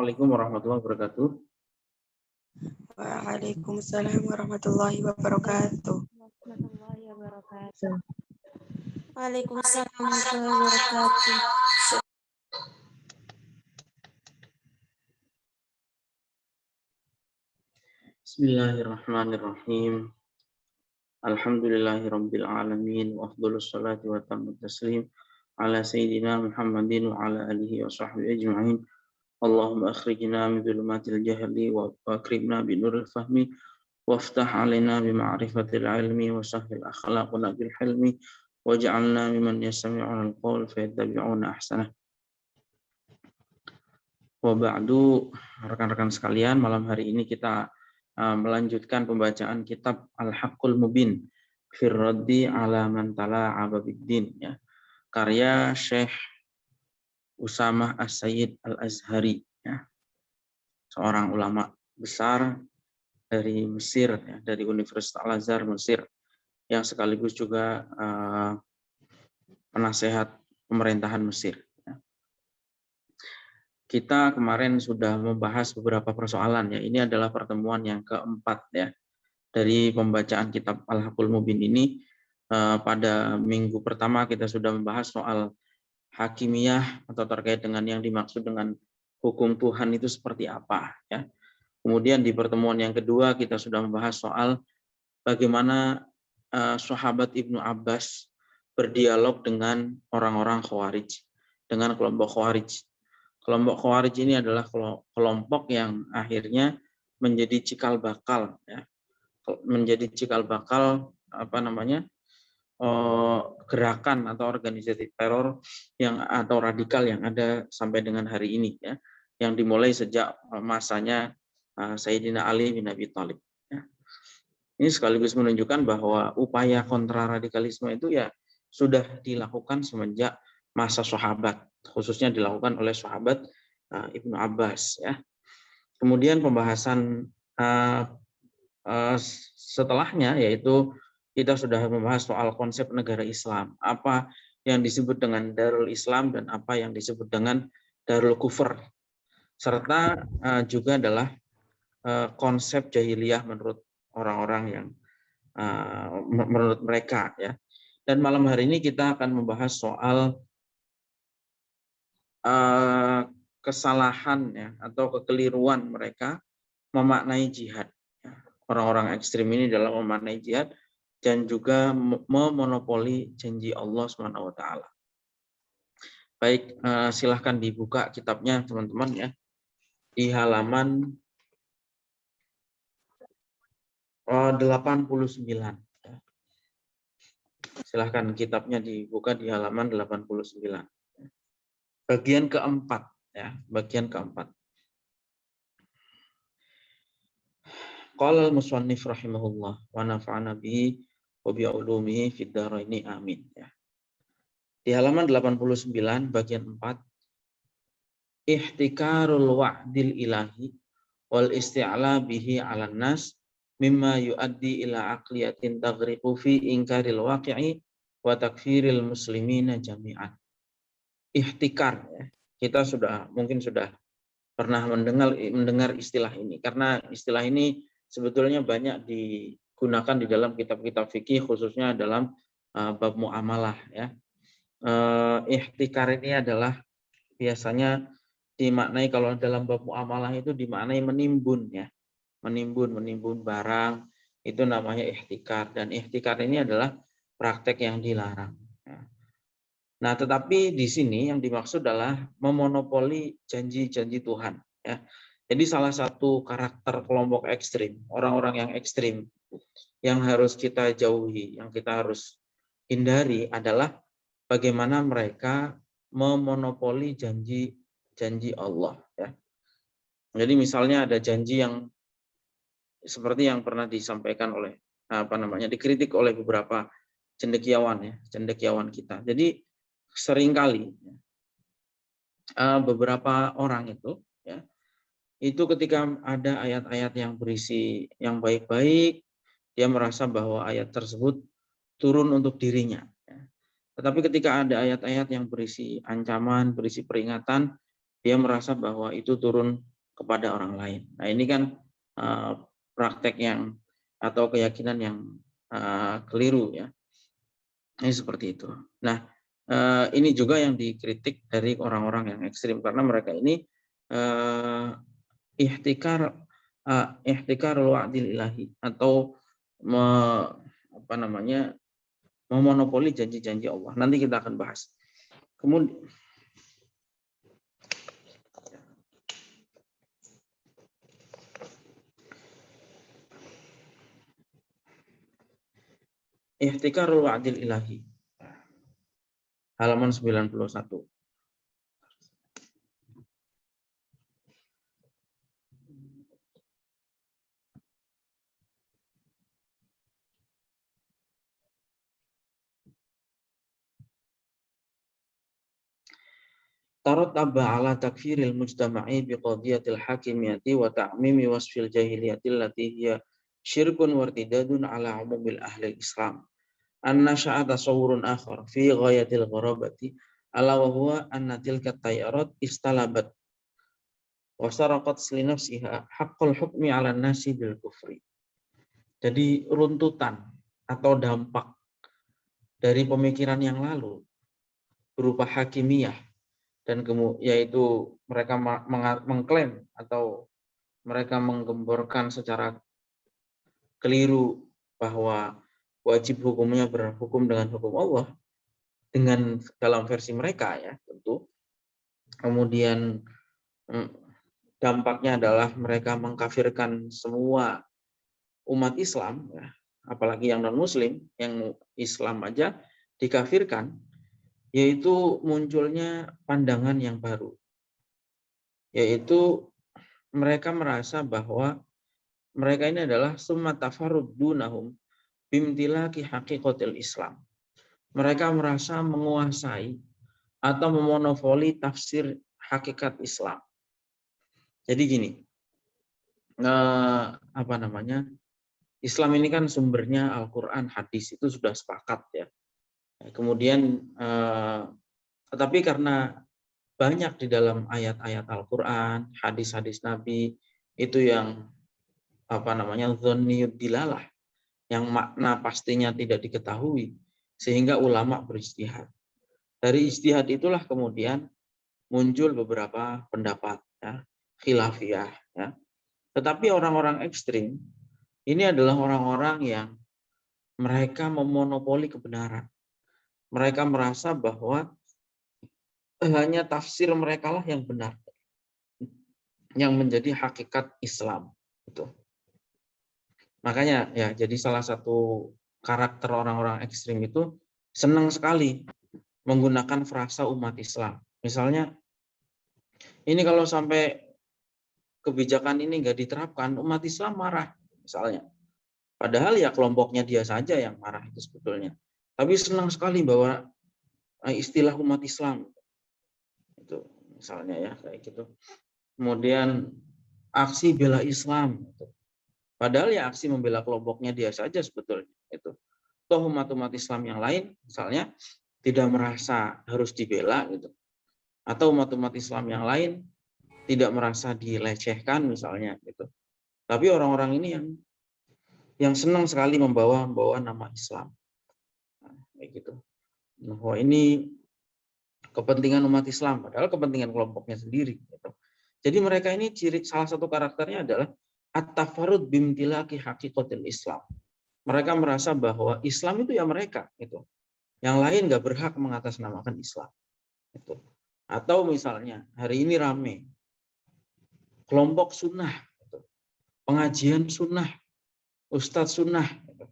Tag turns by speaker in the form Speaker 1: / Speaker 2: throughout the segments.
Speaker 1: Assalamualaikum warahmatullahi wabarakatuh.
Speaker 2: Waalaikumsalam warahmatullahi wabarakatuh.
Speaker 3: Waalaikumsalam warahmatullahi wabarakatuh.
Speaker 1: Bismillahirrahmanirrahim. Alhamdulillahirabbil alamin wa afdhalus salati wa tammu taslim ala sayyidina Muhammadin wa ala alihi wa sahbihi ajma'in. Allahumma akhrijna min dhulumatil jahli wa akrimna bi nuril fahmi waftah alaina bi ma'rifatil ilmi wa sahhil akhlaqna bil hilmi waj'alna mimman yastami'una al-qawl fayattabi'una ahsanah. Wa ba'du, rekan-rekan sekalian, malam hari ini kita melanjutkan pembacaan kitab Al-Haqqul Mubin fir raddi ala man tala'aba biddin, ya. Karya Syekh Usamah As-Sayyid Al-Azhari, ya. Seorang ulama besar dari Mesir, ya, dari Universitas Al-Azhar Mesir, yang sekaligus juga penasehat pemerintahan Mesir. Kita kemarin sudah membahas beberapa persoalan, ya. Ini adalah pertemuan yang keempat, ya, dari pembacaan kitab Al-Haqqul Mubin ini. Pada minggu pertama kita sudah membahas soal hakimiyah atau terkait dengan yang dimaksud dengan hukum Tuhan itu seperti apa, ya. Kemudian di pertemuan yang kedua kita sudah membahas soal bagaimana sahabat Ibnu Abbas berdialog dengan orang-orang Khawarij, dengan kelompok Khawarij. Kelompok Khawarij ini adalah kelompok yang akhirnya menjadi cikal bakal, ya, menjadi cikal bakal gerakan atau organisasi teror atau radikal yang ada sampai dengan hari ini, ya, yang dimulai sejak masanya Sayyidina Ali bin Abi Thalib. Ya. Ini sekaligus menunjukkan bahwa upaya kontra radikalisme itu ya sudah dilakukan semenjak masa sahabat, khususnya dilakukan oleh sahabat Ibnu Abbas, ya. Kemudian pembahasan setelahnya yaitu kita sudah membahas soal konsep negara Islam, apa yang disebut dengan Darul Islam dan apa yang disebut dengan Darul Kufur, serta juga adalah konsep jahiliyah menurut orang-orang yang menurut mereka, ya. Dan malam hari ini kita akan membahas soal kesalahan, ya, atau kekeliruan mereka memaknai jihad. Orang-orang ekstrim ini dalam memaknai jihad dan juga memonopoli janji Allah SWT. Baik, silahkan dibuka kitabnya teman-teman, ya, di halaman 89. Silahkan kitabnya dibuka di halaman 89. Bagian keempat, ya, bagian keempat. Qala al-musannif rahimahullah wa nafa'ana bihi wa bi ulumihi fid dharaini amin, ya. Di halaman 89 bagian 4, ihtikarul wa'dil ilahi wal isti'la bihi 'alan nas mimma yuaddi ila aqliyatin taghriqu fi inkaril waqi'i wa takfiril muslimina jami'an. Ihtikar, ya. Kita mungkin sudah pernah mendengar istilah ini, karena istilah ini sebetulnya banyak digunakan di dalam kitab-kitab fikih, khususnya dalam bab muamalah, ya. Ihtikar ini adalah biasanya dimaknai, kalau dalam bab muamalah itu dimaknai menimbun, ya, menimbun barang, itu namanya ihtikar, dan ihtikar ini adalah praktek yang dilarang. Nah, tetapi di sini yang dimaksud adalah memonopoli janji-janji Tuhan, ya. Jadi salah satu karakter kelompok ekstrim, orang-orang yang ekstrim, yang harus kita jauhi, yang kita harus hindari adalah bagaimana mereka memonopoli janji Allah, ya. Jadi misalnya ada janji yang seperti yang pernah disampaikan oleh dikritik oleh beberapa cendekiawan, ya, cendekiawan kita. Jadi seringkali beberapa orang itu, ya, itu ketika ada ayat-ayat yang berisi yang baik-baik, dia merasa bahwa ayat tersebut turun untuk dirinya, ya. Tetapi ketika ada ayat-ayat yang berisi ancaman, berisi peringatan, dia merasa bahwa itu turun kepada orang lain. Nah, ini kan praktek yang atau keyakinan yang keliru ya. Ini seperti itu. Nah, ini juga yang dikritik dari orang-orang yang ekstrim karena mereka ini ihtikarul wa'dil ilahi atau memonopoli janji-janji Allah. Nanti kita akan bahas. Kemudian ihtikarul wa'dil ilahi. Halaman 91. Tarattaba ala takfiril mujtama'i biqadiyatil hakimiyati wa ta'mimi wasfil jahiliyati allati hiya syirkun wartidadun ala umumil ahli Islam. Anna sya'a tasawurun akhar fi ghayatil gharabati ala wa huwa anna tilka tayyarat istalabat wa saraqat li nafsiha haqqal hukmi ala nasi bil kufri. Jadi runtutan atau dampak dari pemikiran yang lalu berupa hakimiyah dan yaitu mereka mengklaim atau mereka menggemborkan secara keliru bahwa wajib hukumnya berhukum dengan hukum Allah dengan dalam versi mereka ya tentu. Kemudian dampaknya adalah mereka mengkafirkan semua umat Islam ya, apalagi yang non muslim, yang Islam aja dikafirkan, yaitu munculnya pandangan yang baru, yaitu mereka merasa bahwa mereka ini adalah summa tafarruddunahum bimtilaki haqiqatil Islam. Mereka merasa menguasai atau memonopoli tafsir hakikat Islam. Jadi gini, Islam ini kan sumbernya Al-Quran, hadis, itu sudah sepakat ya. Kemudian, tetapi karena banyak di dalam ayat-ayat Al-Quran, hadis-hadis Nabi itu yang dzanniyud dilalah, yang makna pastinya tidak diketahui, sehingga ulama berijtihad. Dari ijtihad itulah kemudian muncul beberapa pendapat ya, khilafiyah ya. Tetapi orang-orang ekstrim ini adalah orang-orang yang mereka memonopoli kebenaran. Mereka merasa bahwa hanya tafsir mereka lah yang benar, yang menjadi hakikat Islam itu. Makanya ya, jadi salah satu karakter orang-orang ekstrim itu senang sekali menggunakan frasa umat Islam. Misalnya, ini kalau sampai kebijakan ini nggak diterapkan, umat Islam marah, misalnya. Padahal ya kelompoknya dia saja yang marah itu sebetulnya. Tapi senang sekali bahwa istilah umat Islam itu, misalnya ya kayak gitu. Kemudian aksi bela Islam. Gitu. Padahal ya aksi membela kelompoknya dia saja sebetulnya itu. Toh umat-umat Islam yang lain, misalnya tidak merasa harus dibela gitu. Atau umat-umat Islam yang lain tidak merasa dilecehkan misalnya gitu. Tapi orang-orang ini yang senang sekali membawa nama Islam. Nah, kayak gitu. Bahwa ini kepentingan umat Islam, padahal kepentingan kelompoknya sendiri. Gitu. Jadi mereka ini salah satu karakternya adalah at-tafarrud bimtilaki haqiqatil Islam. Mereka merasa bahwa Islam itu ya mereka, gitu. Yang lain nggak berhak mengatasnamakan Islam. Gitu. Atau misalnya hari ini rame kelompok sunnah, gitu. Pengajian sunnah, ustadz sunnah. Gitu.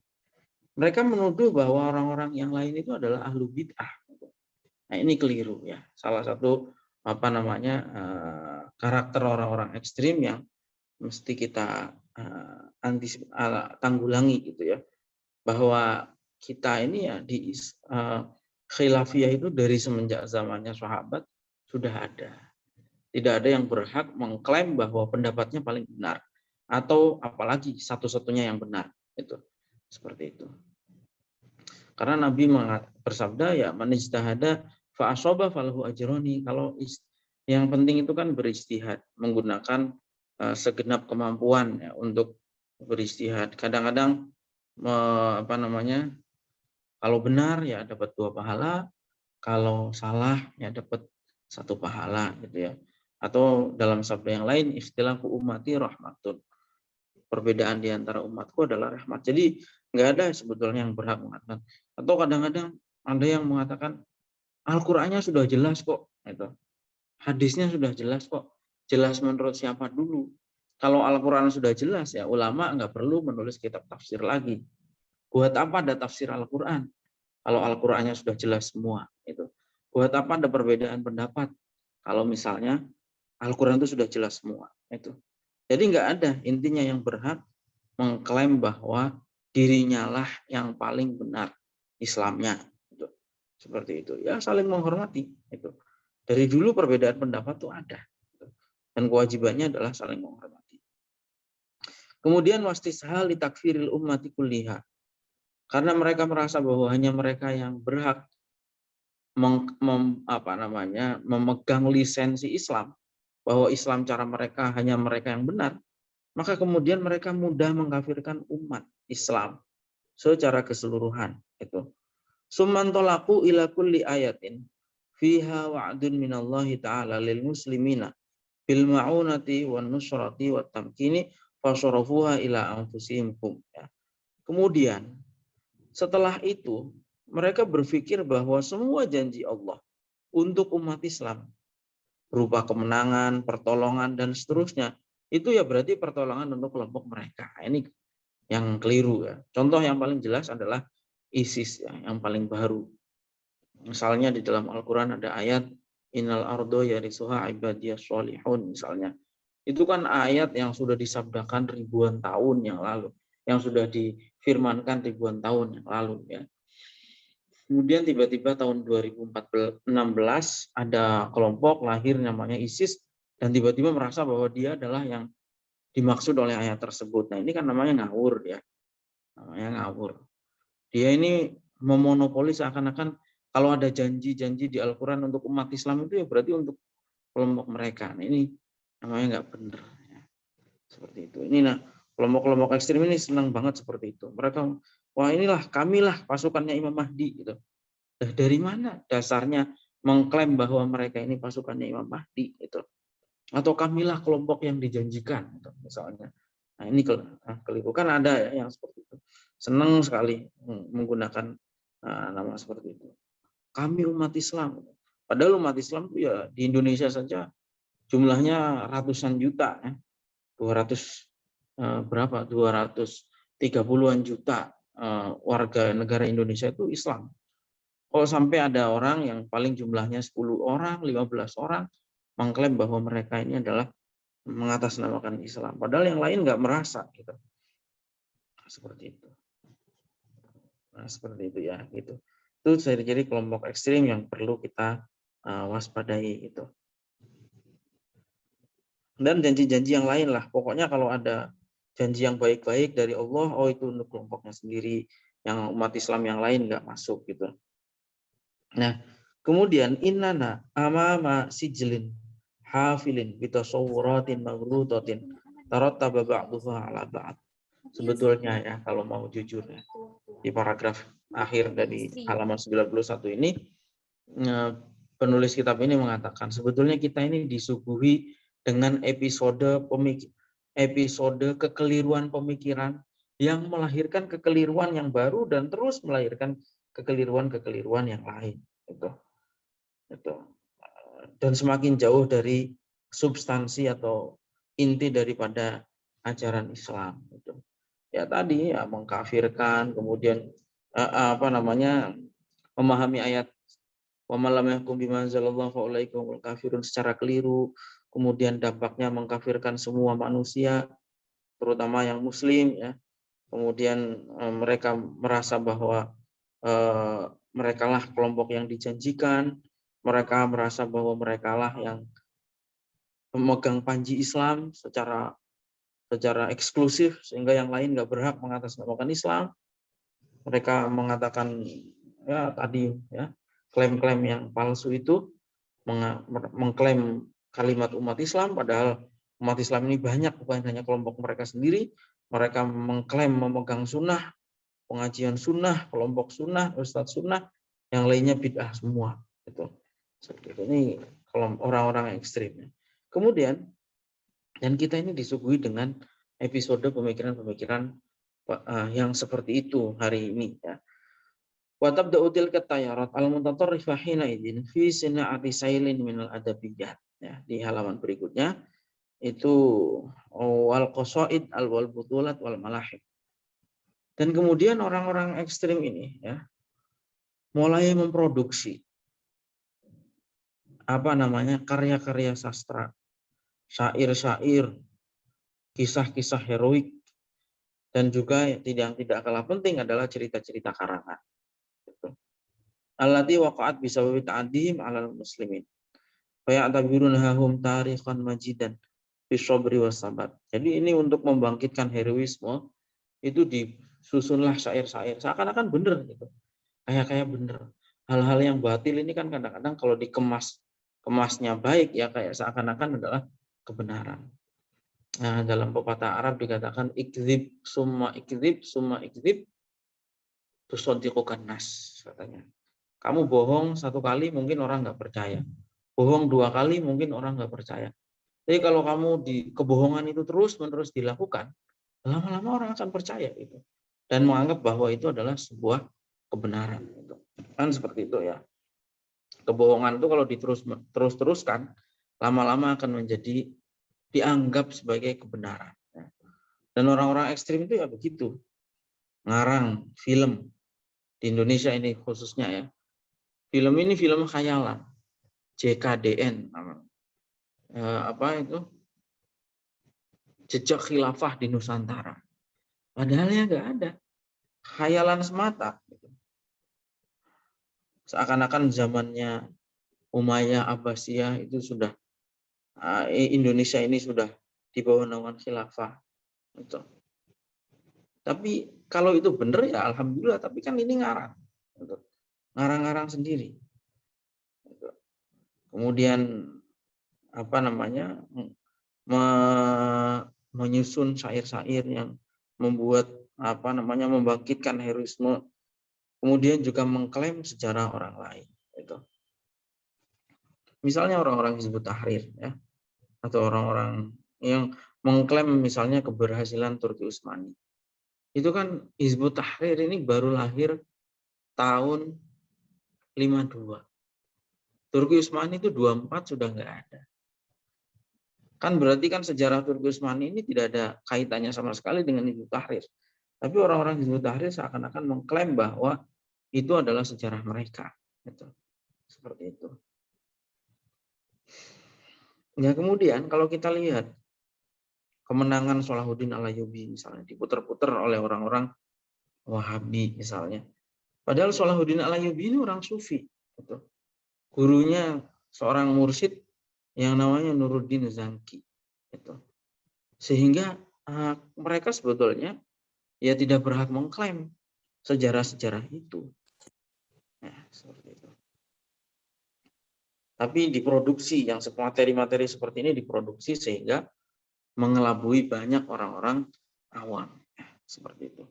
Speaker 1: Mereka menuduh bahwa orang-orang yang lain itu adalah ahlu bid'ah. Gitu. Nah ini keliru ya. Salah satu karakter orang-orang ekstrim yang mesti kita tanggulangi gitu ya, bahwa kita ini ya di khilafiyah itu dari semenjak zamannya sahabat sudah ada. Tidak ada yang berhak mengklaim bahwa pendapatnya paling benar atau apalagi satu-satunya yang benar itu. Seperti itu. Karena Nabi bersabda ya man ijtahada fa asaba falahu ajroni. Kalau yang penting itu kan berijtihad menggunakan segenap kemampuan ya, untuk beristihad. Kadang-kadang kalau benar ya dapat 2 pahala, kalau salah ya dapat 1 pahala gitu ya. Atau dalam sabda yang lain, ikhtilafu ummati rahmatun. Perbedaan di antara umatku adalah rahmat. Jadi nggak ada sebetulnya yang berhak mengatakan. Atau kadang-kadang ada yang mengatakan Al-Qur'annya sudah jelas kok, gitu. Hadisnya sudah jelas kok. Jelas menurut siapa dulu? Kalau Al-Qur'an sudah jelas ya ulama nggak perlu menulis kitab tafsir lagi. Buat apa ada tafsir Al-Qur'an? Kalau Al-Qur'annya sudah jelas semua, itu. Buat apa ada perbedaan pendapat? Kalau misalnya Al-Qur'an itu sudah jelas semua, itu. Jadi nggak ada intinya yang berhak mengklaim bahwa dirinya lah yang paling benar Islamnya. Itu. Seperti itu. Ya saling menghormati. Itu. Dari dulu perbedaan pendapat itu ada. Dan kewajibannya adalah saling menghormati. Kemudian wastishal li takfiril ummati kulliha. Karena mereka merasa bahwa hanya mereka yang berhak memegang lisensi Islam, bahwa Islam cara mereka hanya mereka yang benar, maka kemudian mereka mudah mengkafirkan umat Islam secara keseluruhan. Itu. Sumantolaku ila kulli ayatin fiha wa'dun minallahi ta'ala lil muslimina bil ma'unati wan nusrati wat tamkini fasarafuha ila anfusihim. Kemudian setelah itu mereka berpikir bahwa semua janji Allah untuk umat Islam berupa kemenangan, pertolongan dan seterusnya itu ya berarti pertolongan untuk kelompok mereka. Ini yang keliru ya. Contoh yang paling jelas adalah ISIS ya, yang paling baru. Misalnya di dalam Al-Qur'an ada ayat innal ardo yarisuha ibadiyas sholihun misalnya. Itu kan ayat yang sudah disabdakan ribuan tahun yang lalu, yang sudah difirmankan ribuan tahun yang lalu ya. Kemudian tiba-tiba tahun 2016 ada kelompok lahir namanya ISIS dan tiba-tiba merasa bahwa dia adalah yang dimaksud oleh ayat tersebut. Nah, ini kan namanya ngawur ya. Namanya ngawur. Dia ini memonopoli seakan-akan kalau ada janji-janji di Al-Qur'an untuk umat Islam itu ya berarti untuk kelompok mereka. Nah, ini namanya nggak benar ya. Seperti itu. Ini nah kelompok-kelompok ekstrim ini senang banget seperti itu. Mereka wah inilah kamilah pasukannya Imam Mahdi gitu. Dari mana dasarnya mengklaim bahwa mereka ini pasukannya Imam Mahdi itu? Atau kamilah kelompok yang dijanjikan gitu, misalnya. Nah, ini keliru kan ada ya yang seperti itu. Senang sekali menggunakan nama seperti itu. Kami umat Islam. Padahal umat Islam itu ya di Indonesia saja jumlahnya ratusan juta ya. 230-an juta warga negara Indonesia itu Islam. Kalau sampai ada orang yang paling jumlahnya 10 orang, 15 orang mengklaim bahwa mereka ini adalah mengatasnamakan Islam. Padahal yang lain nggak merasa gitu. Seperti itu. Nah, seperti itu ya gitu. Itu ciri-ciri kelompok ekstrim yang perlu kita waspadai itu. Dan janji-janji yang lain lah. Pokoknya kalau ada janji yang baik-baik dari Allah, oh itu untuk kelompoknya sendiri, yang umat Islam yang lain nggak masuk gitu. Nah, kemudian innana amama sijlin hafilin bitasawwuratin maghlutatin tarattaba ba'dhuha 'ala ba'd. Sebetulnya ya kalau mau jujur ya, di paragraf akhir dari halaman 91 ini penulis kitab ini mengatakan sebetulnya kita ini disuguhi dengan episode kekeliruan pemikiran yang melahirkan kekeliruan yang baru dan terus melahirkan kekeliruan yang lain itu. Dan semakin jauh dari substansi atau inti daripada ajaran Islam itu. Ya tadi ya mengkafirkan, kemudian memahami ayat wa malam yahkum bima anzalallahu fa ulaika humul kafirun secara keliru, kemudian dampaknya mengkafirkan semua manusia terutama yang muslim ya. Kemudian mereka merasa bahwa mereka lah kelompok yang dijanjikan, mereka merasa bahwa mereka lah yang memegang panji Islam secara eksklusif sehingga yang lain nggak berhak mengatasnamakan Islam. Mereka mengatakan ya tadi ya klaim-klaim yang palsu itu mengklaim kalimat umat Islam padahal umat Islam ini banyak, bukan hanya kelompok mereka sendiri, mereka mengklaim memegang sunnah, pengajian sunnah, kelompok sunnah, ustadz sunnah, yang lainnya bid'ah semua. Itu. Ini orang-orang ekstrim. Kemudian, dan kita ini disuguhi dengan episode pemikiran-pemikiran yang seperti itu hari ini. Ya. Wa tabda'u tilka tayarat al-mutatarrifah hina idzin fi sina'ati sailin minal adabiyyah. Ya, di halaman berikutnya itu wal qasaid al wal butulat wal malahib. Dan kemudian orang-orang ekstrim ini ya mulai memproduksi karya-karya sastra, syair-syair, kisah-kisah heroik, dan juga yang tidak kalah penting adalah cerita-cerita karangan. Allati waqa'at bisababi ta'addihim 'alal muslimin. Fa ya'tabirunahum tarikhan majidan bisabri wasabat. Jadi ini untuk membangkitkan heroisme itu disusunlah syair-syair seakan-akan benar gitu. Kayak benar. Hal-hal yang batil ini kan kadang-kadang kalau kemasnya baik ya kayak seakan-akan adalah kebenaran. Nah, dalam pepatah Arab dikatakan ikdzib summa ikdzib tusaddiqukan nas katanya. Kamu bohong satu kali mungkin orang nggak percaya. Bohong dua kali mungkin orang nggak percaya. Jadi kalau kamu kebohongan itu terus-menerus dilakukan, lama-lama orang akan percaya itu dan menganggap bahwa itu adalah sebuah kebenaran. Kan seperti itu ya. Kebohongan itu kalau terus-teruskan, lama-lama akan menjadi dianggap sebagai kebenaran. Dan orang-orang ekstrim itu ya begitu. Ngarang film di Indonesia ini khususnya ya. Film ini film khayalan. JKDN apa itu? Jejak khilafah di Nusantara. Padahal ya nggak ada. Khayalan semata. Seakan-akan zamannya Umayyah Abbasiyah itu sudah Indonesia ini sudah di bawah naungan khilafah. Gitu. Tapi kalau itu benar ya alhamdulillah. Tapi kan ini ngarang, gitu. Ngarang-ngarang sendiri. Gitu. Kemudian menyusun syair-syair yang membuat membangkitkan heroisme. Kemudian juga mengklaim sejarah orang lain. Gitu. Misalnya orang-orang Hizbut Tahrir ya. Atau orang-orang yang mengklaim misalnya keberhasilan Turki Utsmani. Itu kan Hizbut Tahrir ini baru lahir tahun 52. Turki Utsmani itu 24 sudah nggak ada. Kan berarti kan sejarah Turki Utsmani ini tidak ada kaitannya sama sekali dengan Hizbut Tahrir. Tapi orang-orang Hizbut Tahrir seakan-akan mengklaim bahwa itu adalah sejarah mereka. Gitu. Seperti itu. Ya kemudian kalau kita lihat kemenangan Salahuddin Al-Ayyubi misalnya diputar-putar oleh orang-orang Wahabi misalnya. Padahal Salahuddin Al-Ayyubi ini orang Sufi. Gitu. Gurunya seorang mursyid yang namanya Nuruddin Zanki. Gitu. Sehingga mereka sebetulnya ya tidak berhak mengklaim sejarah-sejarah itu. Nah, seperti itu. Tapi diproduksi yang materi-materi seperti ini diproduksi sehingga mengelabui banyak orang-orang awam. Seperti itu.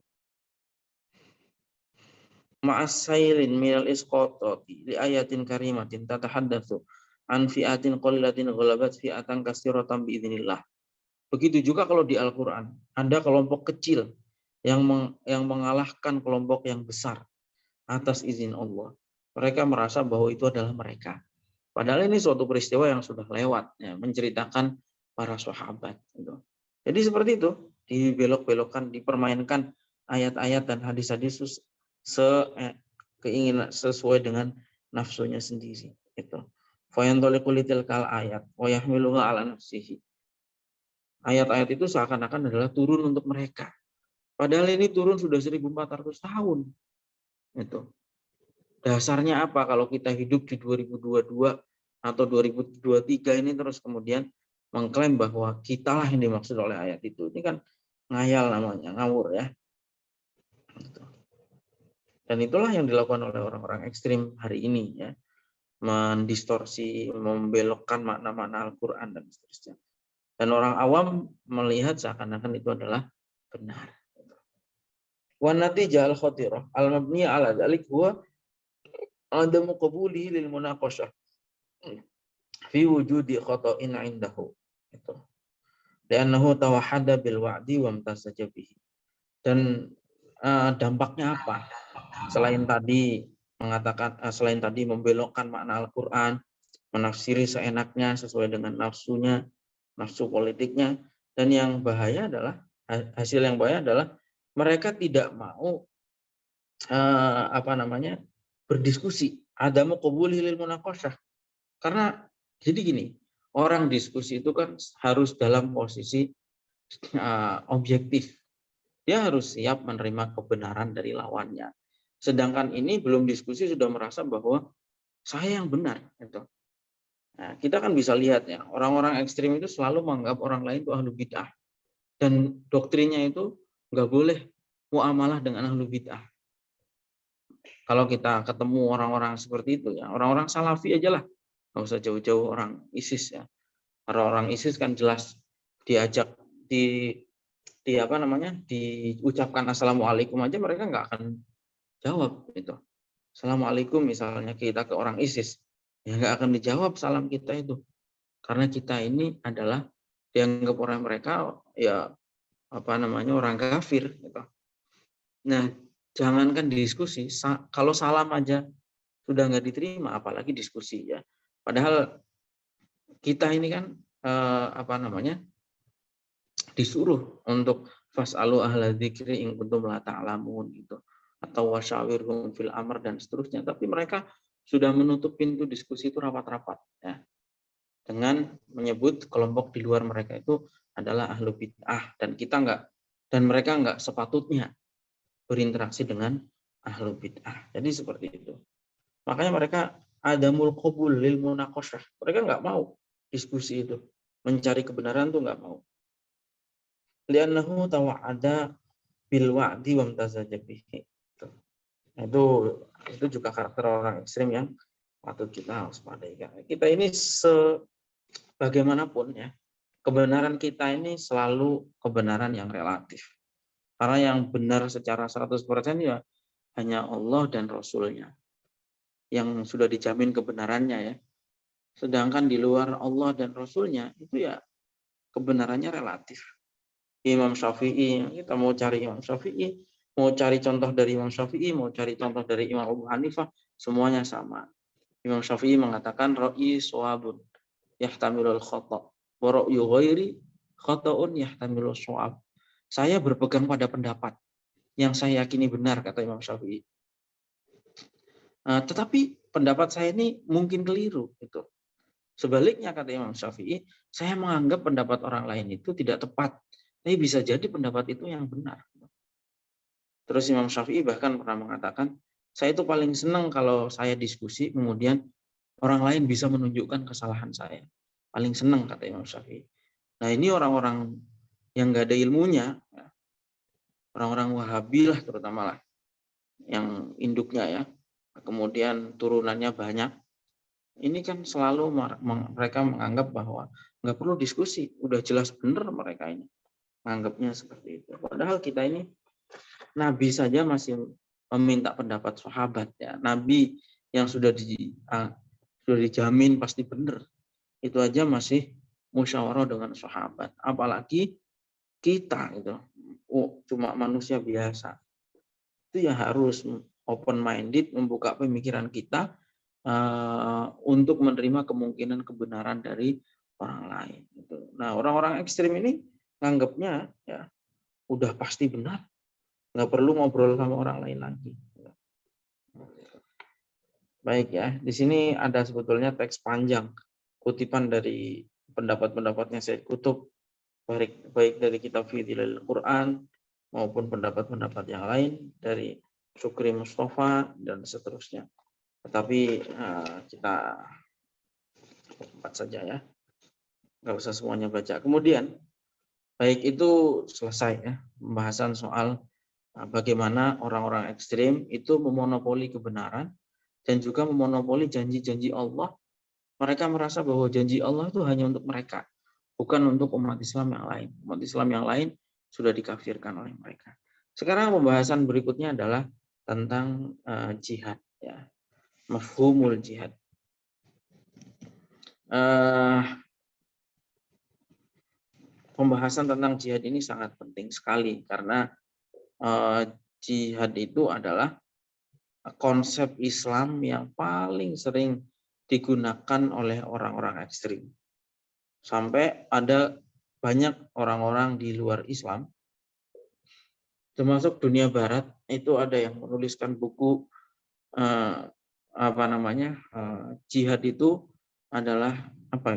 Speaker 1: Ma'asailin minal isqatati li ayatin karimatin tatahaddatsu an fi'atin qalilatin ghalabat fi'atan katsiratan biidznillah. Begitu juga kalau di Al-Qur'an, ada kelompok kecil yang mengalahkan kelompok yang besar atas izin Allah. Mereka merasa bahwa itu adalah mereka. Padahal ini suatu peristiwa yang sudah lewat, ya, menceritakan para sahabat. Gitu. Jadi seperti itu, dibelok-belokkan, dipermainkan ayat-ayat dan hadis-hadis keinginan sesuai dengan nafsunya sendiri. Itu. Fayantoliqulitil kal ayat, wayahmiluha ala nafsihi. Ayat-ayat itu seakan-akan adalah turun untuk mereka. Padahal ini turun sudah 1400 tahun. Itu. Dasarnya apa kalau kita hidup di 2022 atau 2023 ini terus kemudian mengklaim bahwa kitalah yang dimaksud oleh ayat itu. Ini kan ngayal namanya, ngawur ya. Dan itulah yang dilakukan oleh orang-orang ekstrim hari ini ya. Mendistorsi, membelokkan makna-makna Al-Quran dan seterusnya. Dan orang awam melihat seakan-akan itu adalah benar. Wa natijah al-khatirah al-mabniyah ala dzalik huwa adamu qabuli lil munaqashah fi wujudi khata'in indahu. Itu. Li'annahu tawahhada bil wa'di wa imtasaja bihi. Dan dampaknya apa? Selain tadi membelokkan makna Al-Qur'an, menafsiri seenaknya sesuai dengan nafsunya, nafsu politiknya, dan yang bahaya adalah hasil yang bahaya adalah mereka tidak mau berdiskusi. Adamu qabuli lil munaqashah. Karena jadi gini, orang diskusi itu kan harus dalam posisi objektif. Dia harus siap menerima kebenaran dari lawannya. Sedangkan ini belum diskusi sudah merasa bahwa saya yang benar. Gitu. Nah, kita kan bisa lihat ya, orang-orang ekstrim itu selalu menganggap orang lain itu ahlu bid'ah. Dan doktrinnya itu nggak boleh muamalah dengan ahlu bid'ah. Kalau kita ketemu orang-orang seperti itu ya, orang-orang salafi aja lah. Nggak usah jauh-jauh orang ISIS ya. Orang-orang ISIS kan jelas diajak diucapkan assalamualaikum aja mereka nggak akan jawab itu. Assalamualaikum misalnya kita ke orang ISIS, ya nggak akan dijawab salam kita itu, karena kita ini adalah dianggap orang mereka ya orang kafir gitu. Nah, jangankan diskusi, kalau salam aja sudah nggak diterima, apalagi diskusi ya. Padahal kita ini kan disuruh untuk fas'alu ahla dzikri in kuntum la ta'lamun gitu, atau wasyawirhum fil amr dan seterusnya, tapi mereka sudah menutup pintu diskusi itu rapat-rapat ya, dengan menyebut kelompok di luar mereka itu adalah ahlu bid'ah, dan mereka nggak sepatutnya berinteraksi dengan ahlu bid'ah. Jadi seperti itu. Makanya mereka adamul qabul lil munaqashah. Mereka nggak mau diskusi itu, mencari kebenaran tuh nggak mau. Li'annahu tawa'ada bil wa'di wa imtazaja bihi. Itu juga karakter orang ekstrim yang patut kita waspadai. Kita ini bagaimanapun ya, kebenaran kita ini selalu kebenaran yang relatif. Karena yang benar secara 100% ya hanya Allah dan Rasulnya yang sudah dijamin kebenarannya ya. Sedangkan di luar Allah dan Rasulnya itu ya kebenarannya relatif. Imam Syafi'i, kita mau cari Imam Syafi'i, mau cari contoh dari Imam Syafi'i, mau cari contoh dari Imam Abu Hanifah, semuanya sama. Imam Syafi'i mengatakan ra'i shawabun yahtamilul khata' wa ra'yu ghairi khata'un yahtamilul shawab. Saya berpegang pada pendapat yang saya yakini benar, kata Imam Syafi'i. Tetapi pendapat saya ini mungkin keliru gitu. Sebaliknya, kata Imam Syafi'i, saya menganggap pendapat orang lain itu tidak tepat. Tapi bisa jadi pendapat itu yang benar. Terus Imam Syafi'i bahkan pernah mengatakan, saya itu paling senang kalau saya diskusi, kemudian orang lain bisa menunjukkan kesalahan saya. Paling senang, kata Imam Syafi'i. Nah, ini orang-orang yang nggak ada ilmunya, orang-orang Wahabi lah terutama lah, yang induknya ya, kemudian turunannya banyak. Ini kan selalu mereka menganggap bahwa nggak perlu diskusi, udah jelas benar mereka ini. Menganggapnya seperti itu. Padahal kita ini Nabi saja masih meminta pendapat sahabat ya. Nabi yang sudah dijamin pasti benar, itu aja masih musyawarah dengan sahabat. Apalagi kita itu cuma manusia biasa. Itu ya harus open minded, membuka pemikiran kita untuk menerima kemungkinan kebenaran dari orang lain. Nah, orang-orang ekstrim ini nganggapnya ya udah pasti benar, nggak perlu ngobrol sama orang lain lagi. Baik ya, di sini ada sebetulnya teks panjang kutipan dari pendapat-pendapatnya Sayyid Qutb, baik dari kitab Fidhilul Quran maupun pendapat-pendapat yang lain dari Syukri Mustafa dan seterusnya. Tetapi kita cepat saja ya, nggak usah semuanya baca. Kemudian baik itu selesai ya pembahasan soal bagaimana orang-orang ekstrim itu memonopoli kebenaran dan juga memonopoli janji-janji Allah. Mereka merasa bahwa janji Allah itu hanya untuk mereka, bukan untuk umat Islam yang lain. Umat Islam yang lain sudah dikafirkan oleh mereka. Sekarang pembahasan berikutnya adalah tentang jihad, ya. Mafhumul jihad. Pembahasan tentang jihad ini sangat penting sekali karena jihad itu adalah konsep Islam yang paling sering digunakan oleh orang-orang ekstrim. Sampai ada banyak orang-orang di luar Islam, termasuk dunia Barat, itu ada yang menuliskan buku jihad itu adalah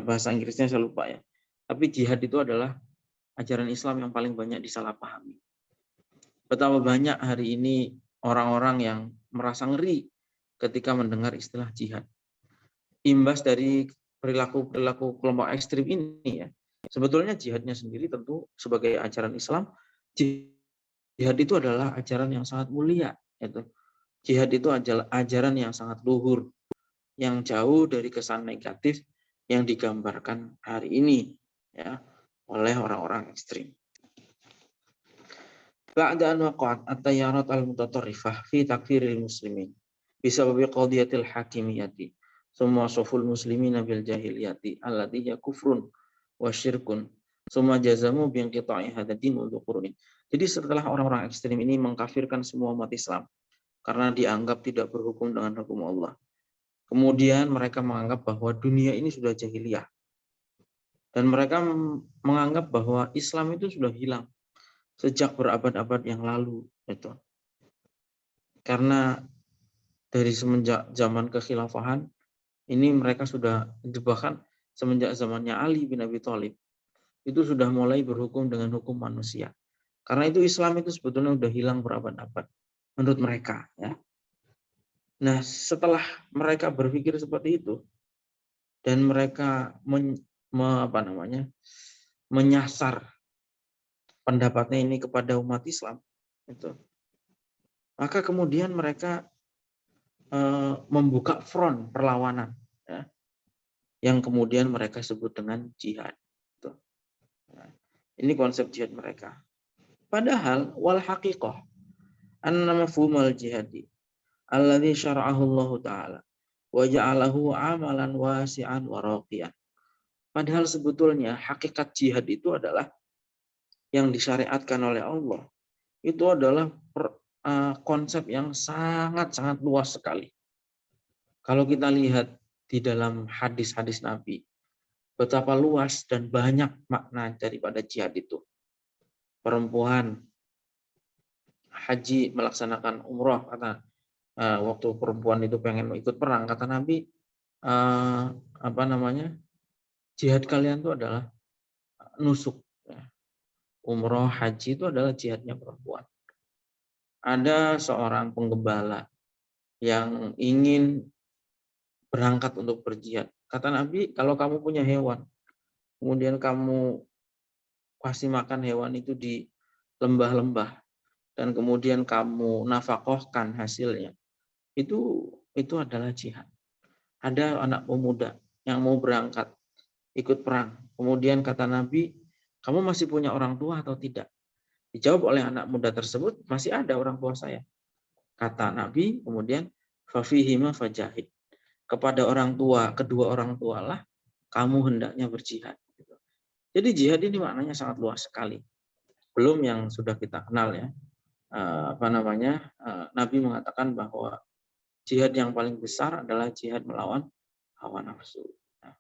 Speaker 1: bahasa Inggrisnya saya lupa ya. Tapi jihad itu adalah ajaran Islam yang paling banyak disalahpahami. Betapa banyak hari ini orang-orang yang merasa ngeri ketika mendengar istilah jihad. Imbas dari perilaku kelompok ekstrim ini ya. Sebetulnya jihadnya sendiri tentu sebagai ajaran Islam, jihad itu adalah ajaran yang sangat mulia. Jihad itu adalah ajaran yang sangat luhur, yang jauh dari kesan negatif yang digambarkan hari ini ya oleh orang-orang ekstrim. Ba'da an waqa'at at-tayarat al-mutatarrifah fi takfiril muslimin bisababi qadiyatil hakimiyati summa suful muslimina bil jahiliyati allati hiya kufrun wa syirkun summa jazamu bi inqita'i hadzal din wa qurunin. Jadi setelah orang-orang ekstrim ini mengkafirkan semua umat Islam karena dianggap tidak berhukum dengan hukum Allah. Kemudian mereka menganggap bahwa dunia ini sudah jahiliyah. Dan mereka menganggap bahwa Islam itu sudah hilang sejak berabad-abad yang lalu. Karena dari semenjak zaman kekhilafahan, ini mereka sudah, bahkan semenjak zamannya Ali bin Abi Thalib, itu sudah mulai berhukum dengan hukum manusia. Karena itu Islam itu sebetulnya sudah hilang berabad-abad menurut mereka. Ya. Nah, setelah mereka berpikir seperti itu, dan mereka menyasar pendapatnya ini kepada umat Islam, maka kemudian mereka membuka front perlawanan, ya, yang kemudian mereka sebut dengan jihad. Ini konsep jihad mereka. Padahal wal haqiqah anna mafhumal jihadi alladzi syara'ahu Allah Ta'ala wa ja'alahu amalan wasi'an wa raqiyan. Padahal sebetulnya hakikat jihad itu adalah yang disyariatkan oleh Allah. Itu adalah konsep yang sangat-sangat luas sekali. Kalau kita lihat di dalam hadis-hadis Nabi, betapa luas dan banyak makna daripada jihad itu. Perempuan haji melaksanakan umroh, kata waktu perempuan itu pengen ikut perang, kata Nabi, jihad kalian itu adalah nusuk. Umroh haji itu adalah jihadnya perempuan. Ada seorang penggembala yang ingin berangkat untuk berjihad. Kata Nabi, kalau kamu punya hewan, kemudian kamu kasih makan hewan itu di lembah-lembah, dan kemudian kamu nafkahkan hasilnya, itu adalah jihad. Ada anak pemuda yang mau berangkat ikut perang. Kemudian kata Nabi, kamu masih punya orang tua atau tidak? Dijawab oleh anak muda tersebut, masih ada orang tua saya. Kata Nabi, kemudian fafihima fajahid. Kepada orang tua, kedua orang tua lah kamu hendaknya berjihad. Jadi jihad ini maknanya sangat luas sekali. Belum yang sudah kita kenal ya. Nabi mengatakan bahwa jihad yang paling besar adalah jihad melawan hawa nafsu. Nah,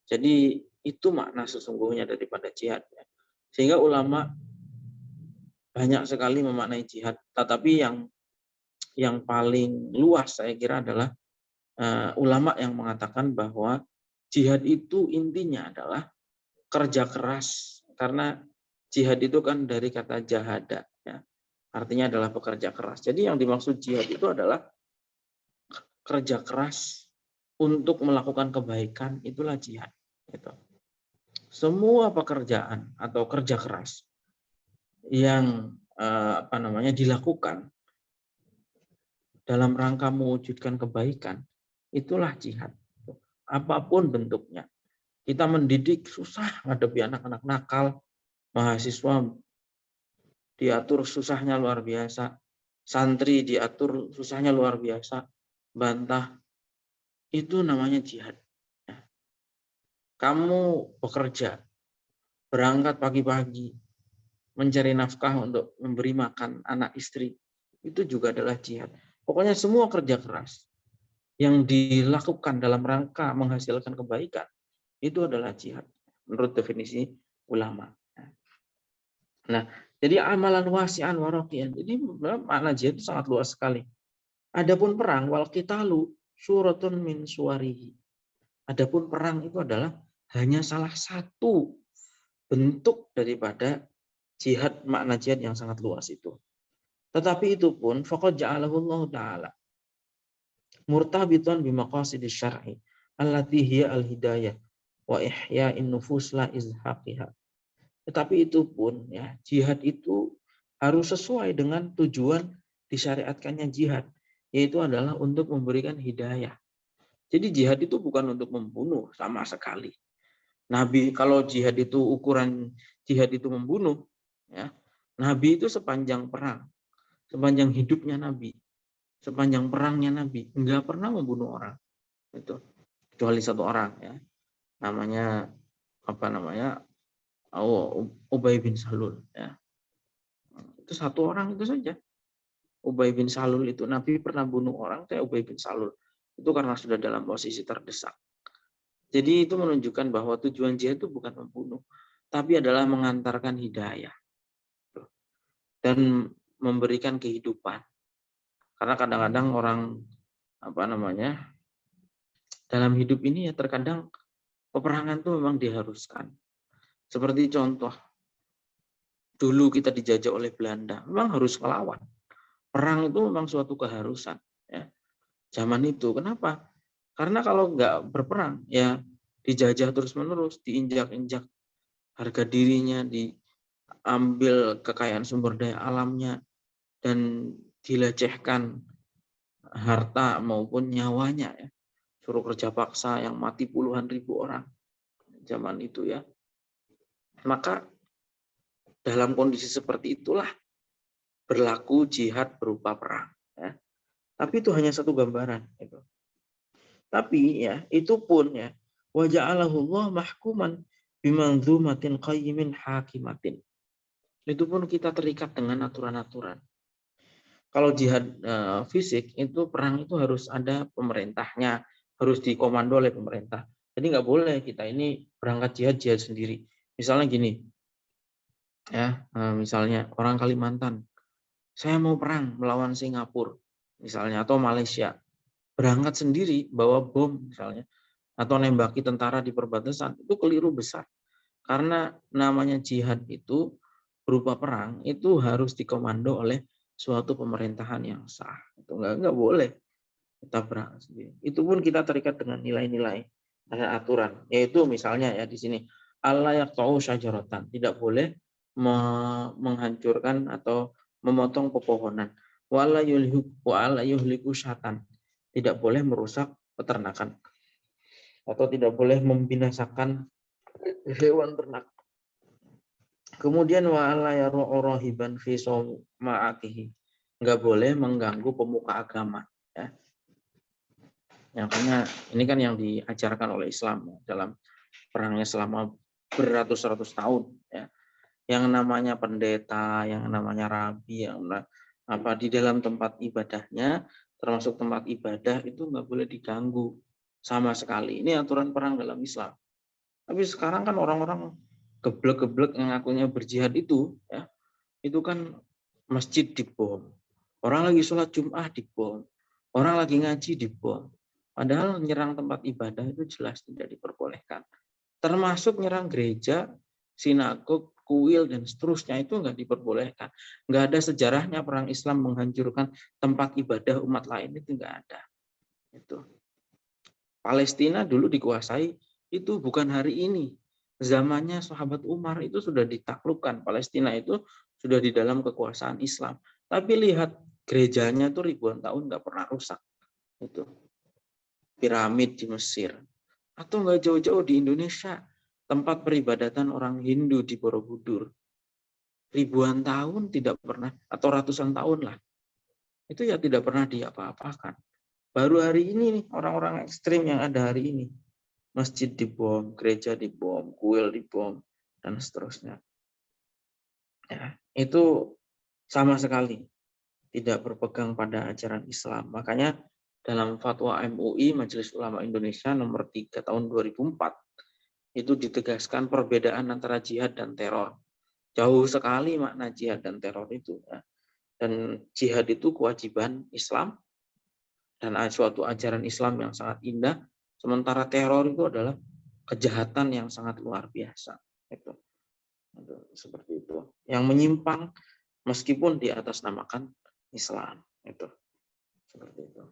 Speaker 1: jadi itu makna sesungguhnya daripada jihad. Sehingga ulama banyak sekali memaknai jihad. Tetapi yang paling luas saya kira adalah ulama yang mengatakan bahwa jihad itu intinya adalah kerja keras. Karena jihad itu kan dari kata jahada. Ya. Artinya adalah bekerja keras. Jadi yang dimaksud jihad itu adalah kerja keras untuk melakukan kebaikan, itulah jihad. Gitu. Semua pekerjaan atau kerja keras yang dilakukan dalam rangka mewujudkan kebaikan, itulah jihad. Apapun bentuknya. Kita mendidik susah menghadapi anak-anak nakal, mahasiswa diatur susahnya luar biasa, santri diatur susahnya luar biasa, bantah. Itu namanya jihad. Kamu bekerja, berangkat pagi-pagi, mencari nafkah untuk memberi makan anak istri, itu juga adalah jihad. Pokoknya semua kerja keras yang dilakukan dalam rangka menghasilkan kebaikan, itu adalah jihad menurut definisi ulama. Nah, jadi amalan wasi'an waroqian. Jadi makna jihad itu sangat luas sekali. Adapun perang wal qitalu suratun min suwarihi. Adapun perang itu adalah hanya salah satu bentuk daripada jihad, makna jihad yang sangat luas itu. Tetapi itu pun faqad ja'alahu Allah Ta'ala murtabitan bimaqasidis syar'i allati hiya al-hidayah wa ihya'in nufus la izhaqiha. Tetapi itu pun ya, jihad itu harus sesuai dengan tujuan disyariatkannya jihad, yaitu adalah untuk memberikan hidayah. Jadi jihad itu bukan untuk membunuh sama sekali. Nabi, kalau jihad itu ukuran jihad itu membunuh, ya, Nabi itu sepanjang perang, sepanjang hidupnya Nabi, sepanjang perangnya Nabi, enggak pernah membunuh orang. Itu kecuali satu orang, ya, namanya Ubay bin Salul, ya. Itu satu orang itu saja. Ubay bin Salul itu Nabi pernah bunuh orang kayak Ubay bin Salul. Itu karena sudah dalam posisi terdesak. Jadi itu menunjukkan bahwa tujuan jihad itu bukan membunuh, tapi adalah mengantarkan hidayah dan memberikan kehidupan. Karena kadang-kadang orang dalam hidup ini ya terkadang peperangan itu memang diharuskan. Seperti contoh, dulu kita dijajah oleh Belanda, memang harus melawan. Perang itu memang suatu keharusan. Ya. Zaman itu, kenapa? Karena kalau nggak berperang, ya dijajah terus-menerus, diinjak-injak harga dirinya, diambil kekayaan sumber daya alamnya, dan dilecehkan harta maupun nyawanya. Ya. Suruh kerja paksa yang mati puluhan ribu orang zaman itu ya. Maka dalam kondisi seperti itulah berlaku jihad berupa perang. Ya. Tapi itu hanya satu gambaran. Gitu. Tapi ya itu pun ya waja'alahullah mahkuman bimanzumatin qayyimin hakimatin. Itu pun kita terikat dengan aturan-aturan. Kalau jihad fisik itu perang itu harus ada pemerintahnya, harus dikomando oleh pemerintah. Jadi nggak boleh kita ini berangkat jihad sendiri. Misalnya gini, ya misalnya orang Kalimantan, saya mau perang melawan Singapura, misalnya atau Malaysia. Berangkat sendiri bawa bom misalnya atau nembaki tentara di perbatasan, itu keliru besar. Karena namanya jihad itu berupa perang itu harus dikomando oleh suatu pemerintahan yang sah. Itu enggak boleh kita berangkat sendiri. Itu pun kita terikat dengan nilai-nilai dan aturan, yaitu misalnya ya di sini alla yaqta'u syajaratan, tidak boleh menghancurkan atau memotong pepohonan. Wala yuhliku syatan, tidak boleh merusak peternakan atau tidak boleh membinasakan hewan ternak. Kemudian wala yaru'u rahiban fi sawma'atihi, enggak boleh mengganggu pemuka agama ya. Makanya ini kan yang diajarkan oleh Islam dalam perangnya selama beratus-ratus tahun ya. Yang namanya pendeta, yang namanya rabi, yang di dalam tempat ibadahnya, termasuk tempat ibadah itu nggak boleh diganggu sama sekali. Ini aturan perang dalam Islam. Tapi sekarang kan orang-orang geblek-geblek yang ngakunya berjihad itu, ya, itu kan masjid dibom, orang lagi sholat Jum'ah dibom, orang lagi ngaji dibom. Padahal menyerang tempat ibadah itu jelas tidak diperbolehkan. Termasuk menyerang gereja, sinagog, kuil dan seterusnya itu nggak diperbolehkan. Nggak ada sejarahnya perang Islam menghancurkan tempat ibadah umat lain, itu nggak ada. Itu Palestina dulu dikuasai itu bukan hari ini. Zamannya sahabat Umar itu sudah ditaklukkan. Palestina itu sudah di dalam kekuasaan Islam. Tapi lihat gerejanya itu ribuan tahun nggak pernah rusak. Itu piramid di Mesir, Atau nggak jauh-jauh di Indonesia, tempat peribadatan orang Hindu di Borobudur. Ribuan tahun tidak pernah, atau ratusan tahun lah, itu ya tidak pernah diapa-apakan. Baru hari ini nih, orang-orang ekstrim yang ada hari ini. Masjid dibom, gereja dibom, kuil dibom, dan seterusnya. Ya, itu sama sekali tidak berpegang pada ajaran Islam. Makanya dalam fatwa MUI, Majelis Ulama Indonesia nomor 3 tahun 2004, itu ditegaskan perbedaan antara jihad dan teror. Jauh sekali makna jihad dan teror itu. Ya. Dan jihad itu kewajiban Islam dan suatu ajaran Islam yang sangat indah. Sementara teror itu adalah kejahatan yang sangat luar biasa. Itu seperti itu. Yang menyimpang meskipun di atas namakan Islam. Itu seperti itu.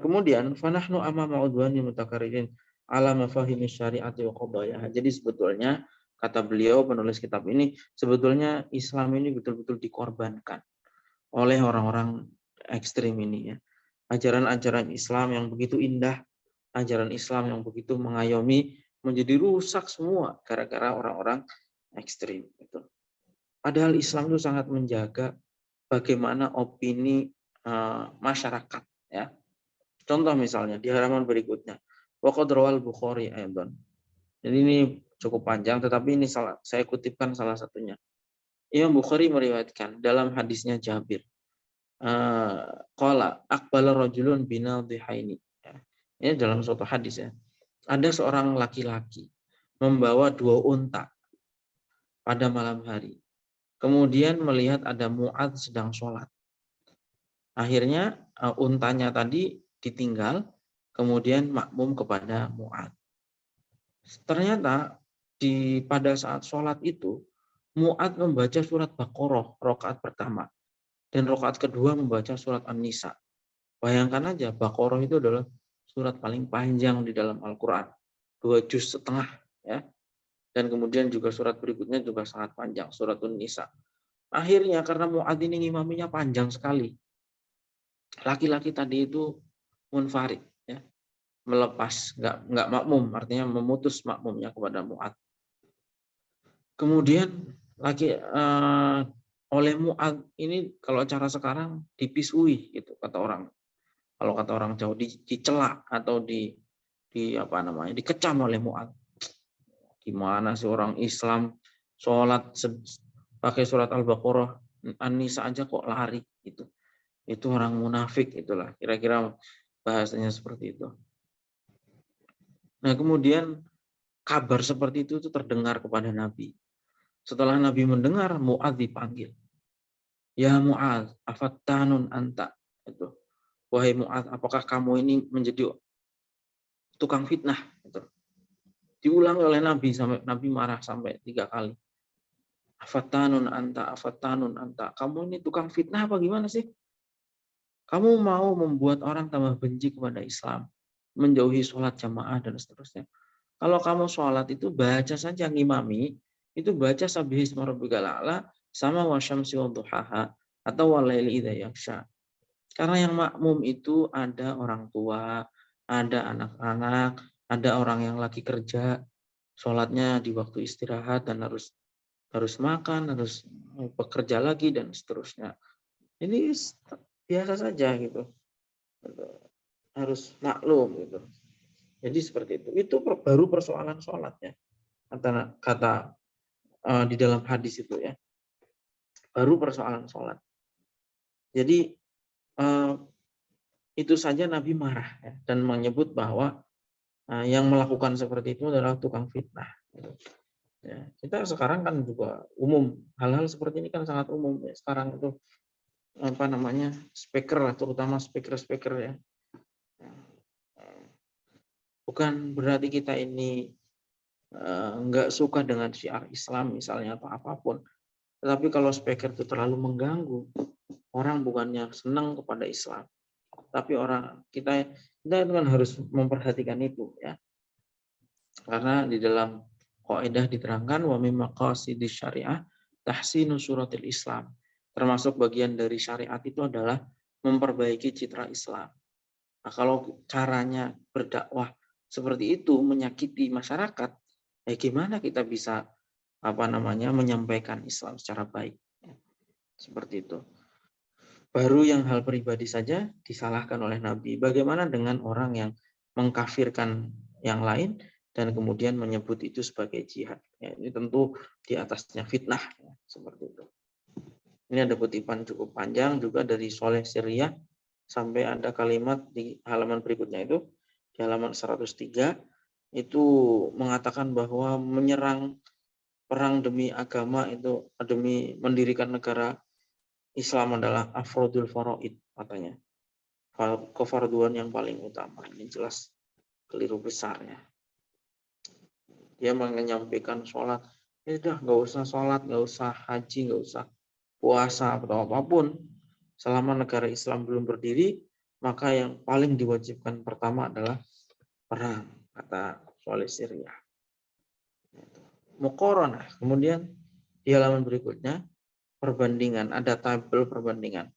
Speaker 1: Kemudian fanahnu amama udwani mutakarririn ala mafahimi syariati wa qadayah. Jadi sebetulnya kata beliau penulis kitab ini, sebetulnya Islam ini betul-betul dikorbankan oleh orang-orang ekstrim ini ya. Ajaran-ajaran Islam yang begitu indah, ajaran Islam yang begitu mengayomi menjadi rusak semua gara-gara orang-orang ekstrim itu. Padahal Islam itu sangat menjaga bagaimana opini masyarakat ya. Contoh misalnya di halaman berikutnya, wa qad rawal Bukhari aidan. Jadi ini cukup panjang tetapi ini saya kutipkan salah satunya. Imam Bukhari meriwayatkan dalam hadisnya Jabir. Qala aqbala rajulun binadhihaini. Ini dalam suatu hadis ya. Ada seorang laki-laki membawa 2 unta pada malam hari. Kemudian melihat ada Mu'adz sedang sholat. Akhirnya untanya tadi ditinggal, kemudian makmum kepada Mu'adz. Ternyata pada saat sholat itu, Mu'adz membaca surat Baqarah rakaat pertama. Dan rakaat kedua membaca surat An-Nisa. Bayangkan aja, Baqarah itu adalah surat paling panjang di dalam Al-Quran. 2 juz setengah. Ya. Dan kemudian juga surat berikutnya juga sangat panjang, surat An-Nisa. Akhirnya karena Mu'adz ini ngimaminya panjang sekali, laki-laki tadi itu munfarid, ya, melepas, nggak makmum, artinya memutus makmumnya kepada Mu'adz. Kemudian oleh Mu'adz ini kalau cara sekarang dipisui gitu kata orang. Kalau kata orang Jawa dicela atau dikecam oleh Mu'adz. Gimana sih orang Islam sholat pakai surat Al-Baqarah, An-Nisa aja kok lari gitu. Itu orang munafik itulah. Kira-kira bahasanya seperti itu. Nah, kemudian kabar seperti itu terdengar kepada Nabi. Setelah Nabi mendengar, Mu'adz dipanggil. Ya Mu'adz, afattanun anta. Itu. Wahai Mu'adz, apakah kamu ini menjadi tukang fitnah? Itu. Diulang oleh Nabi sampai Nabi marah sampai 3 kali. Afattanun anta, afattanun anta. Kamu ini tukang fitnah apa gimana sih? Kamu mau membuat orang tambah benci kepada Islam, menjauhi sholat jamaah dan seterusnya. Kalau kamu sholat itu baca saja ngimami, itu baca sabbihisma rabbikal a'la sama wasyamsi wadduhaha atau walaili idza yaghsha. Karena yang makmum itu ada orang tua, ada anak-anak, ada orang yang lagi kerja, sholatnya di waktu istirahat dan harus makan, harus bekerja lagi dan seterusnya. Ini biasa saja gitu. Harus maklum gitu. Jadi seperti itu. Itu baru persoalan sholatnya. Kata di dalam hadis itu ya. Baru persoalan sholat. Jadi itu saja Nabi marah ya, dan menyebut bahwa yang melakukan seperti itu adalah tukang fitnah. Gitu. Ya, kita sekarang kan juga umum, hal-hal seperti ini kan sangat umum ya. Sekarang itu speaker lah, terutama speaker ya. Bukan berarti kita ini nggak suka dengan syiar Islam misalnya atau apapun, tetapi kalau speaker itu terlalu mengganggu, orang bukannya senang kepada Islam, tapi kita kan harus memperhatikan itu ya, karena di dalam kaidah diterangkan wa mim maqasidis syariah tahsinu suratil Islam, termasuk bagian dari syariat itu adalah memperbaiki citra Islam. Nah, kalau caranya berdakwah seperti itu menyakiti masyarakat, ya gimana kita bisa menyampaikan Islam secara baik? Seperti itu. Baru yang hal pribadi saja disalahkan oleh Nabi. Bagaimana dengan orang yang mengkafirkan yang lain dan kemudian menyebut itu sebagai jihad? Ya, ini tentu di atasnya fitnah, ya, seperti itu. Ini ada kutipan cukup panjang juga dari Soleh Syria sampai ada kalimat di halaman berikutnya itu di halaman 103 itu mengatakan bahwa menyerang perang demi agama itu demi mendirikan negara Islam adalah afrodul faraid katanya. Kefarduan yang paling utama. Ini jelas keliru besarnya. Dia menyampaikan sholat, ya udah nggak usah sholat, nggak usah haji, nggak usah puasa atau apapun. Selama negara Islam belum berdiri, maka yang paling diwajibkan pertama adalah perang, kata Soleh Syria. Muqaranah. Kemudian di halaman berikutnya perbandingan, ada tabel perbandingan.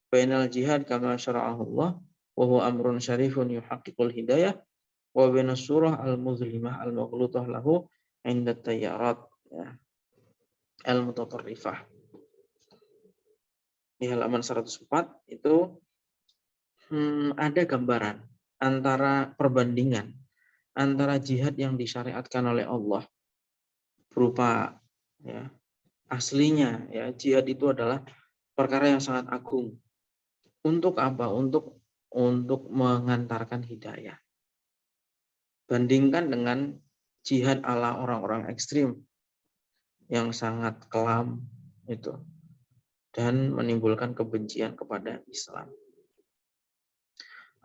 Speaker 1: Bainal jihad kama syara'ahullah wa huwa amrun syarifun yuhaqqiqul hidayah wa bainas surah al-muzlimah al-maghlutah lahu 'inda tayyarat, ya, al-mutatarrifah. Di halaman 104 itu ada gambaran antara perbandingan antara jihad yang disyariatkan oleh Allah berupa, ya, aslinya, ya, jihad itu adalah perkara yang sangat agung. Untuk apa? Untuk mengantarkan hidayah. Bandingkan dengan jihad ala orang-orang ekstrim yang sangat kelam itu dan menimbulkan kebencian kepada Islam.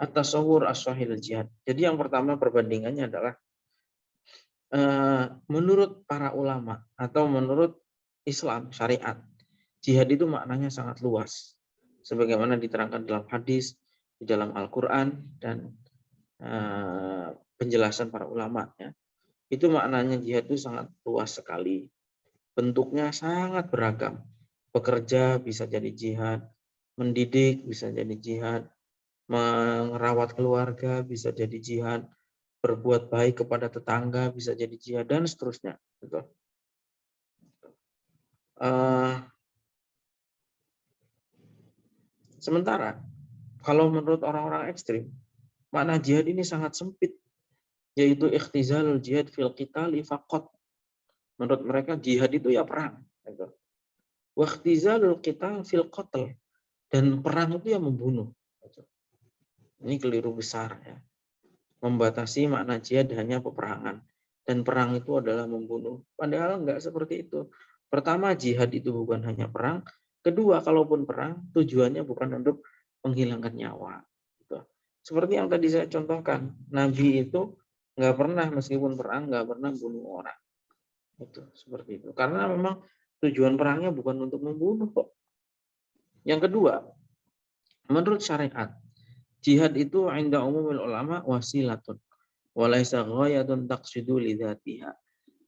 Speaker 1: At-tasawwur as-sahih jihad. Jadi yang pertama perbandingannya adalah menurut para ulama atau menurut Islam syariat, jihad itu maknanya sangat luas. Sebagaimana diterangkan dalam hadis, di dalam Al-Quran, dan penjelasan para ulama. Ya. Itu maknanya jihad itu sangat luas sekali. Bentuknya sangat beragam. Bekerja bisa jadi jihad, mendidik bisa jadi jihad, merawat keluarga bisa jadi jihad, berbuat baik kepada tetangga bisa jadi jihad, dan seterusnya. Gitu. Sementara kalau menurut orang-orang ekstrim, makna jihad ini sangat sempit, yaitu ikhtizalul jihad fil qitali faqat. Menurut mereka jihad itu ya perang. Gitu. Wa ikhtizalul qital fil qatl, dan perang itu ya membunuh. Gitu. Ini keliru besar, ya. Membatasi makna jihad hanya peperangan, dan perang itu adalah membunuh. Padahal enggak seperti itu. Pertama, jihad itu bukan hanya perang. Kedua, kalaupun perang, tujuannya bukan untuk menghilangkan nyawa. Gitu. Seperti yang tadi saya contohkan, Nabi itu nggak pernah, meskipun perang, nggak pernah bunuh orang. Itu seperti itu. Karena memang tujuan perangnya bukan untuk membunuh kok. Yang kedua, menurut syariat, jihad itu 'inda umumil ulama wasilatun walaisa ghayatun taqsidu lidzatiha.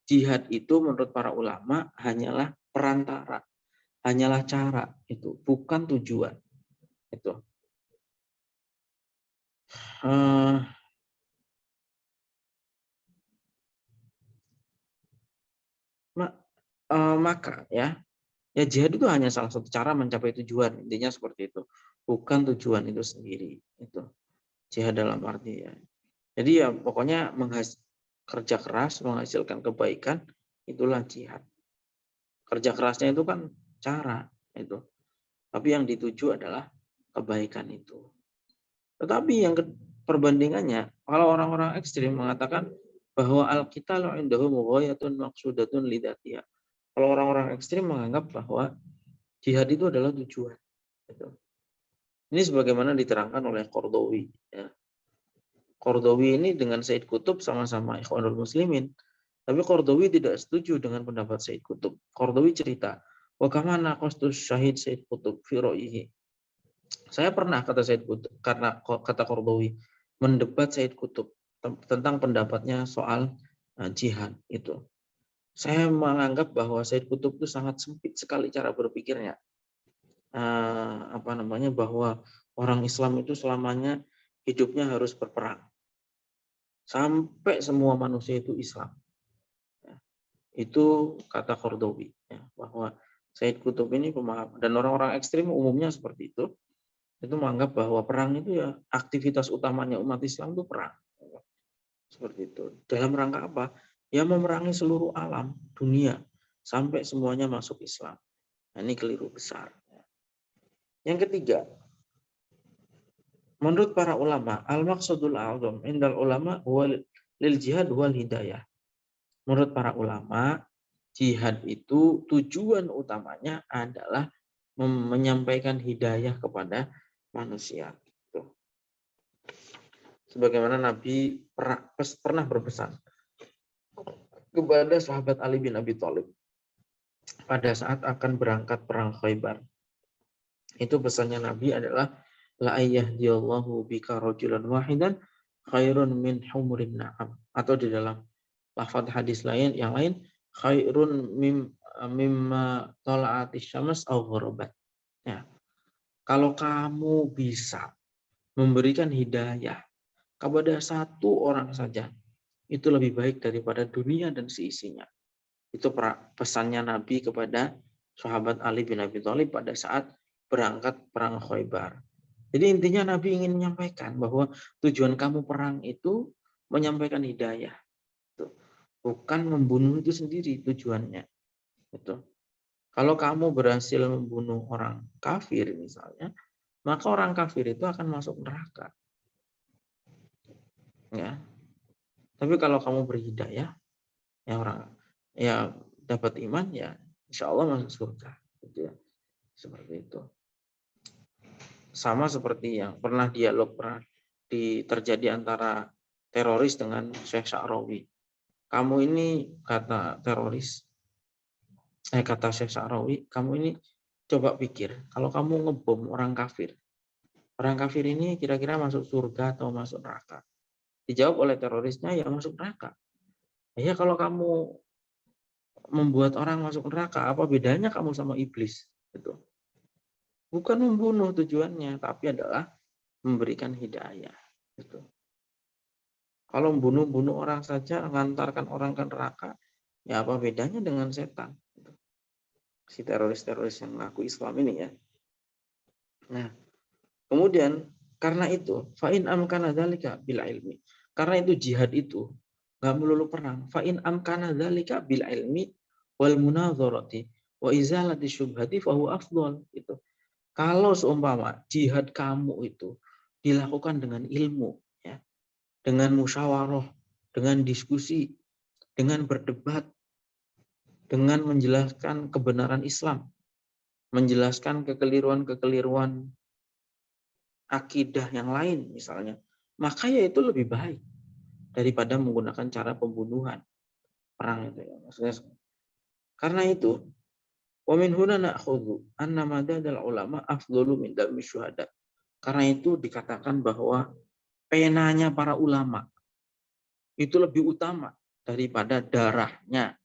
Speaker 1: Jihad itu menurut para ulama hanyalah perantara, hanyalah cara, itu bukan tujuan. Itu. Maka ya jihad itu hanya salah satu cara mencapai tujuan, intinya seperti itu, bukan tujuan itu sendiri. Itu jihad dalam arti, ya, jadi ya pokoknya kerja keras menghasilkan kebaikan, itulah jihad. Kerja kerasnya itu kan cara itu, tapi yang dituju adalah kebaikan itu. Tetapi yang perbandingannya, kalau orang-orang ekstrim mengatakan bahwa al-qitalu indahum ghayatun maqsudatun lidzatiha. Kalau orang-orang ekstrim menganggap bahwa jihad itu adalah tujuan. Ini sebagaimana diterangkan oleh Qardawi. Ya. Qardawi ini dengan Said Qutb sama-sama Ikhwanul Muslimin. Tapi Qardawi tidak setuju dengan pendapat Said Qutb. Qardawi cerita, wa kama naqastus syahid Said Qutb fi ra'yihi. Saya pernah, kata Said Qutb, karena kata Qardawi, mendebat Said Qutb tentang pendapatnya soal jihad itu. Saya menganggap bahwa Said Qutb itu sangat sempit sekali cara berpikirnya. Bahwa orang Islam itu selamanya hidupnya harus berperang. sampai semua manusia itu Islam. Itu kata Qardawi, bahwa Said Qutb ini pemahaman, dan orang-orang ekstrim umumnya seperti itu menganggap bahwa perang itu ya aktivitas utamanya umat Islam itu perang. Seperti itu. Dalam rangka apa? Ya memerangi seluruh alam dunia sampai semuanya masuk Islam. Nah, ini keliru besar. Yang ketiga, menurut para ulama, al-maqsadul a'zam indal ulama lil jihad wal hidayah. Menurut para ulama, jihad itu tujuan utamanya adalah menyampaikan hidayah kepada manusia. Sebagaimana Nabi pernah berpesan kepada sahabat Ali bin Abi Thalib pada saat akan berangkat perang Khaybar. Itu pesannya Nabi adalah la ayyahdiyallahu bika rajulan wahidan khairun min humurin na'am. Atau di dalam lafaz hadis lain yang lain, khairun mimma tala'atis syams aw gharabat. Ya. Kalau kamu bisa memberikan hidayah kepada satu orang saja, itu lebih baik daripada dunia dan seisinya. Itu pesannya Nabi kepada sahabat Ali bin Abi Thalib pada saat berangkat perang Khaybar. Jadi intinya Nabi ingin menyampaikan bahwa tujuan kamu perang itu menyampaikan hidayah. Bukan membunuh itu sendiri tujuannya. Gitu. Kalau kamu berhasil membunuh orang kafir misalnya, maka orang kafir itu akan masuk neraka. Ya. Tapi kalau kamu berhidayah, ya dapat iman, ya insya Allah masuk surga. Gitu ya. Seperti itu. Sama seperti yang pernah terjadi antara teroris dengan Syekh Sa'rawi. Kamu ini kata Syekh Sa'rawi, kamu ini coba pikir, kalau kamu ngebom orang kafir ini kira-kira masuk surga atau masuk neraka? Dijawab oleh terorisnya, ya masuk neraka. Ya kalau kamu membuat orang masuk neraka, apa bedanya kamu sama iblis? Gitu. Bukan membunuh tujuannya, tapi adalah memberikan hidayah. Gitu. Kalau membunuh orang saja, mengantarkan orang ke neraka, ya apa bedanya dengan setan? Gitu. Si teroris-teroris yang mengaku Islam ini ya. Nah, kemudian karena itu, fa'in amkana dzalika bil ilmi. Karena itu jihad itu nggak melulu perang. Fa'in amkana dzalika bil ilmi wal munadharati wa izalati syubhati fahu afdal. Gitu. Kalau seumpama jihad kamu itu dilakukan dengan ilmu, ya, dengan musyawarah, dengan diskusi, dengan berdebat, dengan menjelaskan kebenaran Islam, menjelaskan kekeliruan-kekeliruan akidah yang lain misalnya, maka ya itu lebih baik daripada menggunakan cara pembunuhan perang itu ya. Maksudnya karena itu wa min huna na'khudhu anna madadal ulama afdalu min dami syuhada. Karena itu dikatakan bahwa penanya para ulama itu lebih utama daripada darahnya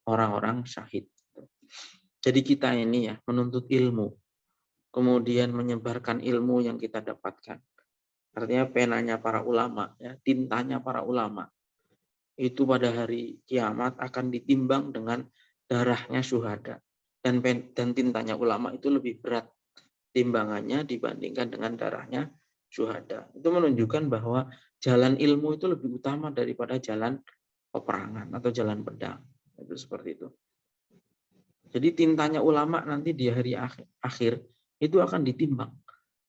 Speaker 1: orang-orang syahid. Jadi kita ini ya menuntut ilmu, kemudian menyebarkan ilmu yang kita dapatkan. Artinya penanya para ulama, ya, tintanya para ulama itu pada hari kiamat akan ditimbang dengan darahnya syuhada, dan tintanya ulama itu lebih berat timbangannya dibandingkan dengan darahnya syuhada. Itu menunjukkan bahwa jalan ilmu itu lebih utama daripada jalan peperangan atau jalan pedang. Itu seperti itu. Jadi tintanya ulama nanti di hari akhir itu akan ditimbang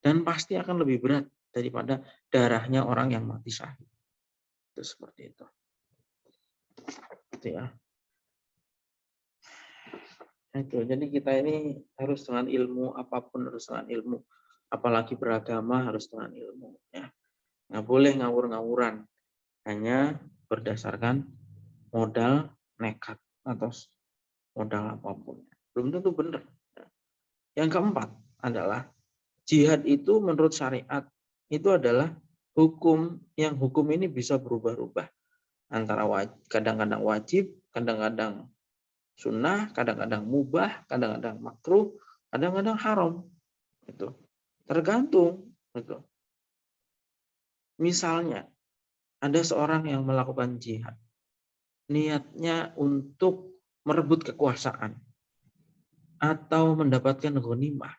Speaker 1: dan pasti akan lebih berat daripada darahnya orang yang mati syahid. Itu seperti itu. Itu ya. Itu. Jadi kita ini harus dengan ilmu, apapun harus dengan ilmu. Apalagi beragama harus dengan ilmu. Ya. Nggak boleh ngawur-ngawuran. Hanya berdasarkan modal nekat atau modal apapun. Belum tentu benar. Yang keempat adalah jihad itu menurut syariat itu adalah hukum ini bisa berubah-ubah. Antara kadang-kadang wajib, kadang-kadang sunnah, kadang-kadang mubah, kadang-kadang makruh, kadang-kadang haram. Itu tergantung. Itu. Misalnya ada seorang yang melakukan jihad, niatnya untuk merebut kekuasaan atau mendapatkan ghanimah,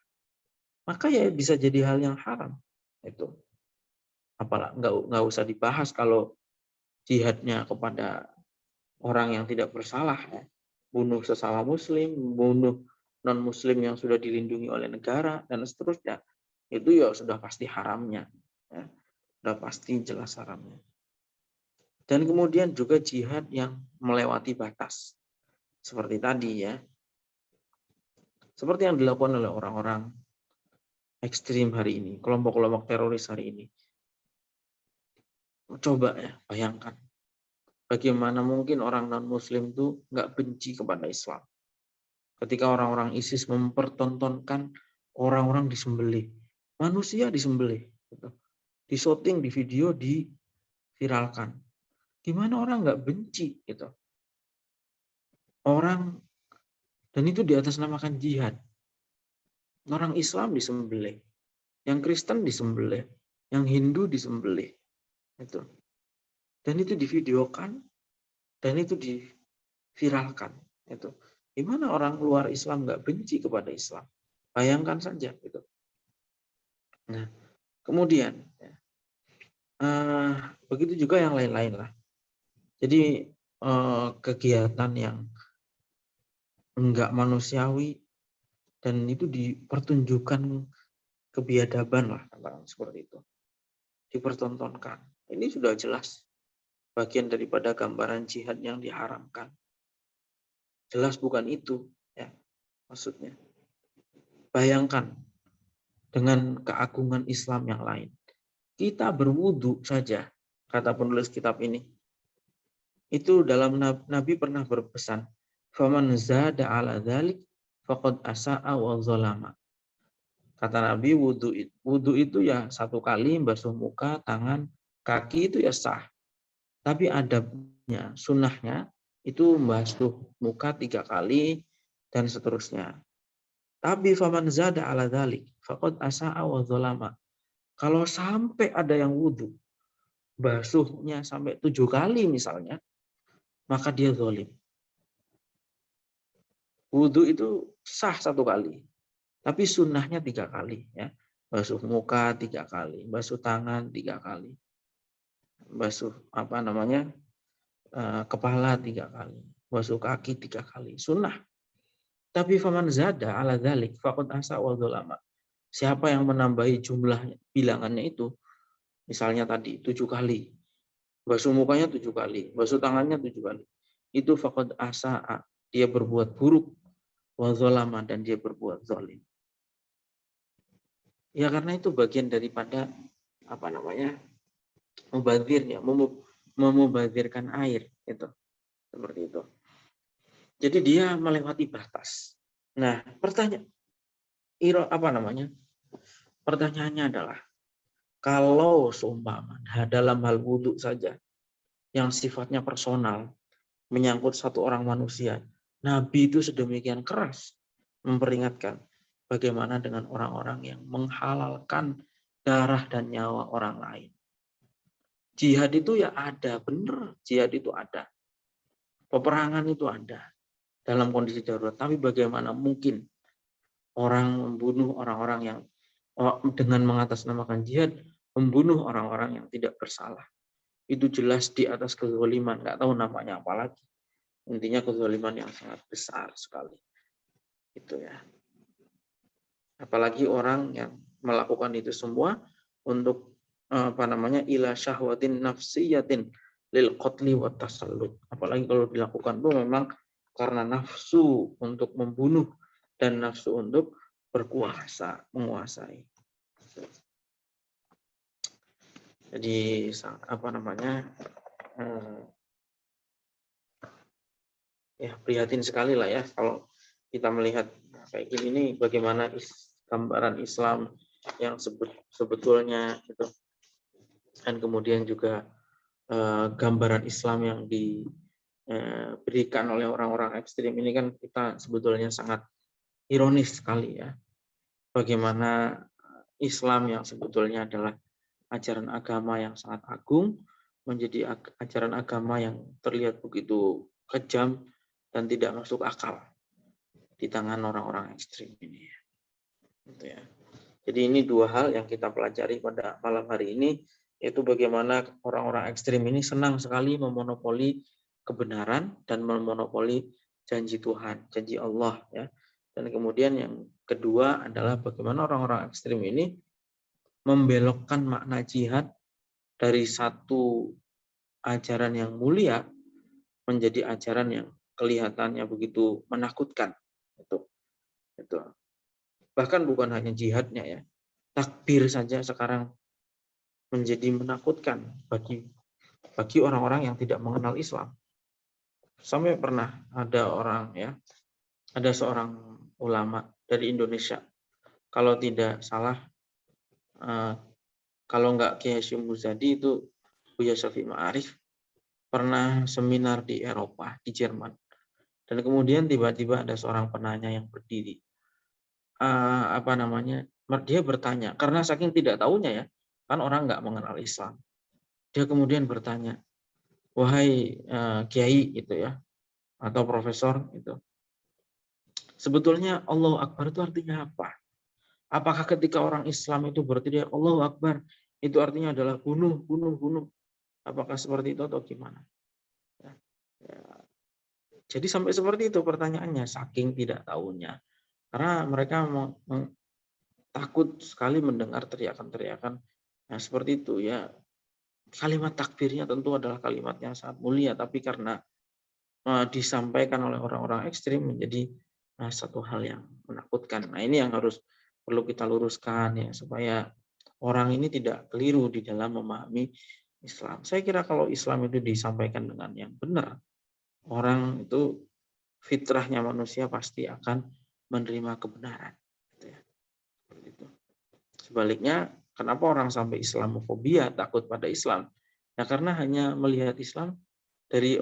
Speaker 1: maka ya bisa jadi hal yang haram. Itu apalah nggak usah dibahas kalau jihadnya kepada orang yang tidak bersalah, ya. Bunuh sesama muslim, bunuh non muslim yang sudah dilindungi oleh negara dan seterusnya, itu ya sudah pasti haramnya, ya. Sudah pasti jelas haramnya. Dan kemudian juga jihad yang melewati batas seperti tadi, ya, seperti yang dilakukan oleh orang-orang ekstrim hari ini, kelompok-kelompok teroris hari ini. Coba ya bayangkan, bagaimana mungkin orang non-muslim itu nggak benci kepada Islam. Ketika orang-orang ISIS mempertontonkan orang-orang disembelih, manusia disembelih, gitu. Disyuting, di video, diviralkan. Gimana orang nggak benci, gitu. Orang, dan itu di atas namakan jihad. Orang Islam disembelih, yang Kristen disembelih, yang Hindu disembelih, itu. Dan itu divideokan, dan itu diviralkan, itu. Gimana orang luar Islam nggak benci kepada Islam? Bayangkan saja, gitu. Nah, kemudian begitu juga yang lain-lain lah. Jadi kegiatan yang enggak manusiawi dan itu dipertunjukkan kebiadaban lah, seperti itu. Dipertontonkan. Ini sudah jelas bagian daripada gambaran jihad yang diharamkan. Jelas bukan itu, ya, maksudnya. Bayangkan dengan keagungan Islam yang lain. Kita berwudu saja, kata penulis kitab ini. Itu dalam Nabi pernah berpesan, "Faman zada 'ala dzalik faqad asa'a wa zalama." Kata Nabi, wudu itu ya satu kali basuh muka, tangan, kaki itu ya sah. Tapi adabnya, sunnahnya itu basuh muka 3 kali dan seterusnya. Tapi faman zada 'ala dzalik faqad asa'a wa zalama. Kalau sampai ada yang wudu, basuhnya sampai 7 kali misalnya, maka dia zalim. Wudu itu sah 1 kali, tapi sunnahnya 3 kali, ya. Basuh muka 3 kali, basuh tangan 3 kali, basuh kepala 3 kali, basuh kaki 3 kali, sunnah. Tapi faman zada 'ala dzalik faqad asa wa dzalama. Siapa yang menambahi jumlah bilangannya itu, misalnya tadi 7 kali, basuh mukanya 7 kali, basuh tangannya 7 kali, itu faqad asa, dia berbuat buruk, wa dzalama, dan dia berbuat zalim. Ya karena itu bagian daripada mubadzirnya, memubadzirkan air, itu seperti itu. Jadi dia melewati batas. Nah, pertanyaannya adalah, kalau seumpama dalam hal wudhu saja yang sifatnya personal, menyangkut satu orang manusia, Nabi itu sedemikian keras memperingatkan, bagaimana dengan orang-orang yang menghalalkan darah dan nyawa orang lain. Jihad itu ya ada, benar, jihad itu ada. Peperangan itu ada dalam kondisi darurat. Tapi bagaimana mungkin orang membunuh orang-orang yang dengan mengatasnamakan jihad, membunuh orang-orang yang tidak bersalah. Itu jelas di atas kezaliman, nggak tahu namanya apa lagi. Intinya kezaliman yang sangat besar sekali. Itu ya. Apalagi orang yang melakukan itu semua untuk ila syahwatin nafsiyatin lil qatli wa tasallut. Apalagi kalau dilakukan itu memang karena nafsu untuk membunuh dan nafsu untuk berkuasa, menguasai. Jadi ya prihatin sekali lah ya kalau kita melihat kayak gini nih, bagaimana gambaran Islam yang sebetulnya itu, dan kemudian juga gambaran Islam yang diberikan oleh orang-orang ekstrim ini kan kita sebetulnya sangat ironis sekali ya. Bagaimana Islam yang sebetulnya adalah ajaran agama yang sangat agung, menjadi ajaran agama yang terlihat begitu kejam dan tidak masuk akal di tangan orang-orang ekstrim ini. Gitu ya. Jadi ini dua hal yang kita pelajari pada malam hari ini, yaitu bagaimana orang-orang ekstrim ini senang sekali memonopoli kebenaran dan memonopoli janji Tuhan, janji Allah ya. Dan kemudian yang kedua adalah bagaimana orang-orang ekstrim ini membelokkan makna jihad dari satu ajaran yang mulia menjadi ajaran yang kelihatannya begitu menakutkan. Itu. Bahkan bukan hanya jihadnya ya, takbir saja sekarang menjadi menakutkan bagi orang-orang yang tidak mengenal Islam. Sampai pernah ada seorang ulama dari Indonesia, kalau tidak salah, kalau nggak Kiai Hasyim Muzadi itu Buya Syafi'i Ma'arif, pernah seminar di Eropa, di Jerman. Dan kemudian tiba-tiba ada seorang penanya yang berdiri. Dia bertanya, karena saking tidak tahunya ya, kan orang nggak mengenal Islam. Dia kemudian bertanya, wahai kiai gitu ya, atau profesor itu, sebetulnya Allahu Akbar itu artinya apa? Apakah ketika orang Islam itu berteriak Allahu Akbar, itu artinya adalah bunuh, bunuh, bunuh? Apakah seperti itu atau gimana? Ya. Jadi sampai seperti itu pertanyaannya, saking tidak tahunya. Karena mereka takut sekali mendengar teriakan-teriakan seperti itu ya. Kalimat takbirnya tentu adalah kalimat yang sangat mulia, tapi karena disampaikan oleh orang-orang ekstrim menjadi satu hal yang menakutkan. Nah, ini yang perlu kita luruskan ya, supaya orang ini tidak keliru di dalam memahami Islam. Saya kira kalau Islam itu disampaikan dengan yang benar, orang itu fitrahnya manusia pasti akan menerima kebenaran. Sebaliknya, kenapa orang sampai Islamofobia, takut pada Islam? Ya karena hanya melihat Islam dari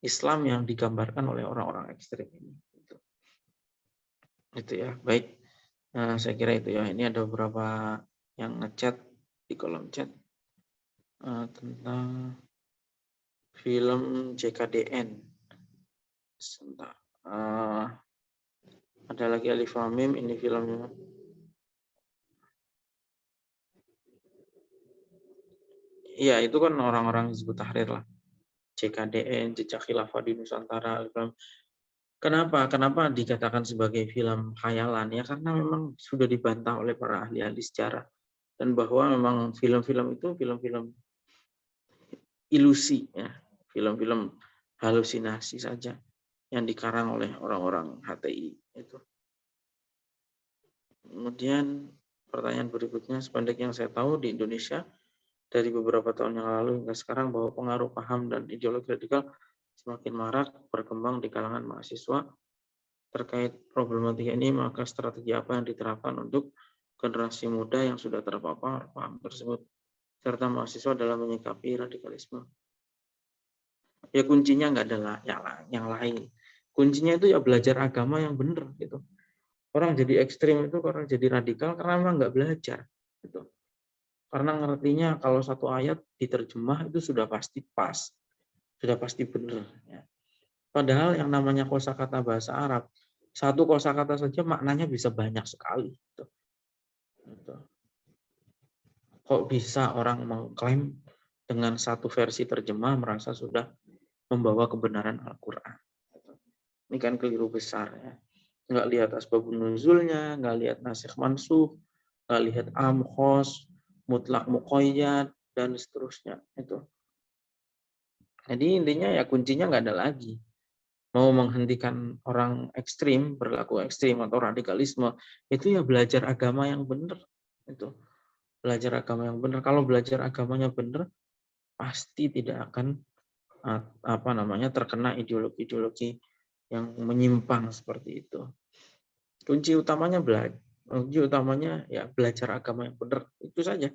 Speaker 1: Islam yang digambarkan oleh orang-orang ekstrem ini. Itu ya, baik. Nah, saya kira itu ya. Ini ada beberapa yang ngechat di kolom chat tentang film JKDN. Sebentar. Ada lagi Alif Lam Mim, ini filmnya. Iya, itu kan orang-orang Hizbut Tahrir lah. JKDN, Jejak Khilafah di Nusantara. Kenapa dikatakan sebagai film khayalan? Ya karena memang sudah dibantah oleh para ahli-ahli sejarah. Dan bahwa memang film-film itu film-film ilusi, ya, film-film halusinasi saja yang dikarang oleh orang-orang HTI. Itu. Kemudian pertanyaan berikutnya, sependek yang saya tahu di Indonesia, dari beberapa tahun yang lalu hingga sekarang bahwa pengaruh paham dan ideologi radikal semakin marak berkembang di kalangan mahasiswa. Terkait problematika ini, maka strategi apa yang diterapkan untuk generasi muda yang sudah terpapar paham tersebut, serta mahasiswa dalam menyikapi radikalisme? Ya kuncinya nggak ada yang lain. Kuncinya itu ya belajar agama yang benar gitu. Orang jadi ekstrim itu, orang jadi radikal karena memang nggak belajar gitu. Karena ngertinya kalau satu ayat diterjemah itu sudah pasti pas, sudah pasti benar. Ya. Padahal yang namanya kosakata bahasa Arab, satu kosakata saja maknanya bisa banyak sekali. Gitu. Kok bisa orang mengklaim dengan satu versi terjemah merasa sudah membawa kebenaran Al-Quran? Ini kan keliru besar ya. Nggak lihat asbabun nuzulnya, nggak lihat nasikh mansukh, nggak lihat am khos, mutlak muqayyad, dan seterusnya. Itu. Jadi intinya ya kuncinya nggak ada lagi. Mau menghentikan orang ekstrim, berlaku ekstrim atau radikalisme, itu ya belajar agama yang benar. Itu. Belajar agama yang benar. Kalau belajar agamanya benar, pasti tidak akan terkena ideologi-ideologi yang menyimpang seperti itu. Kunci utamanya ya belajar agama yang benar, itu saja.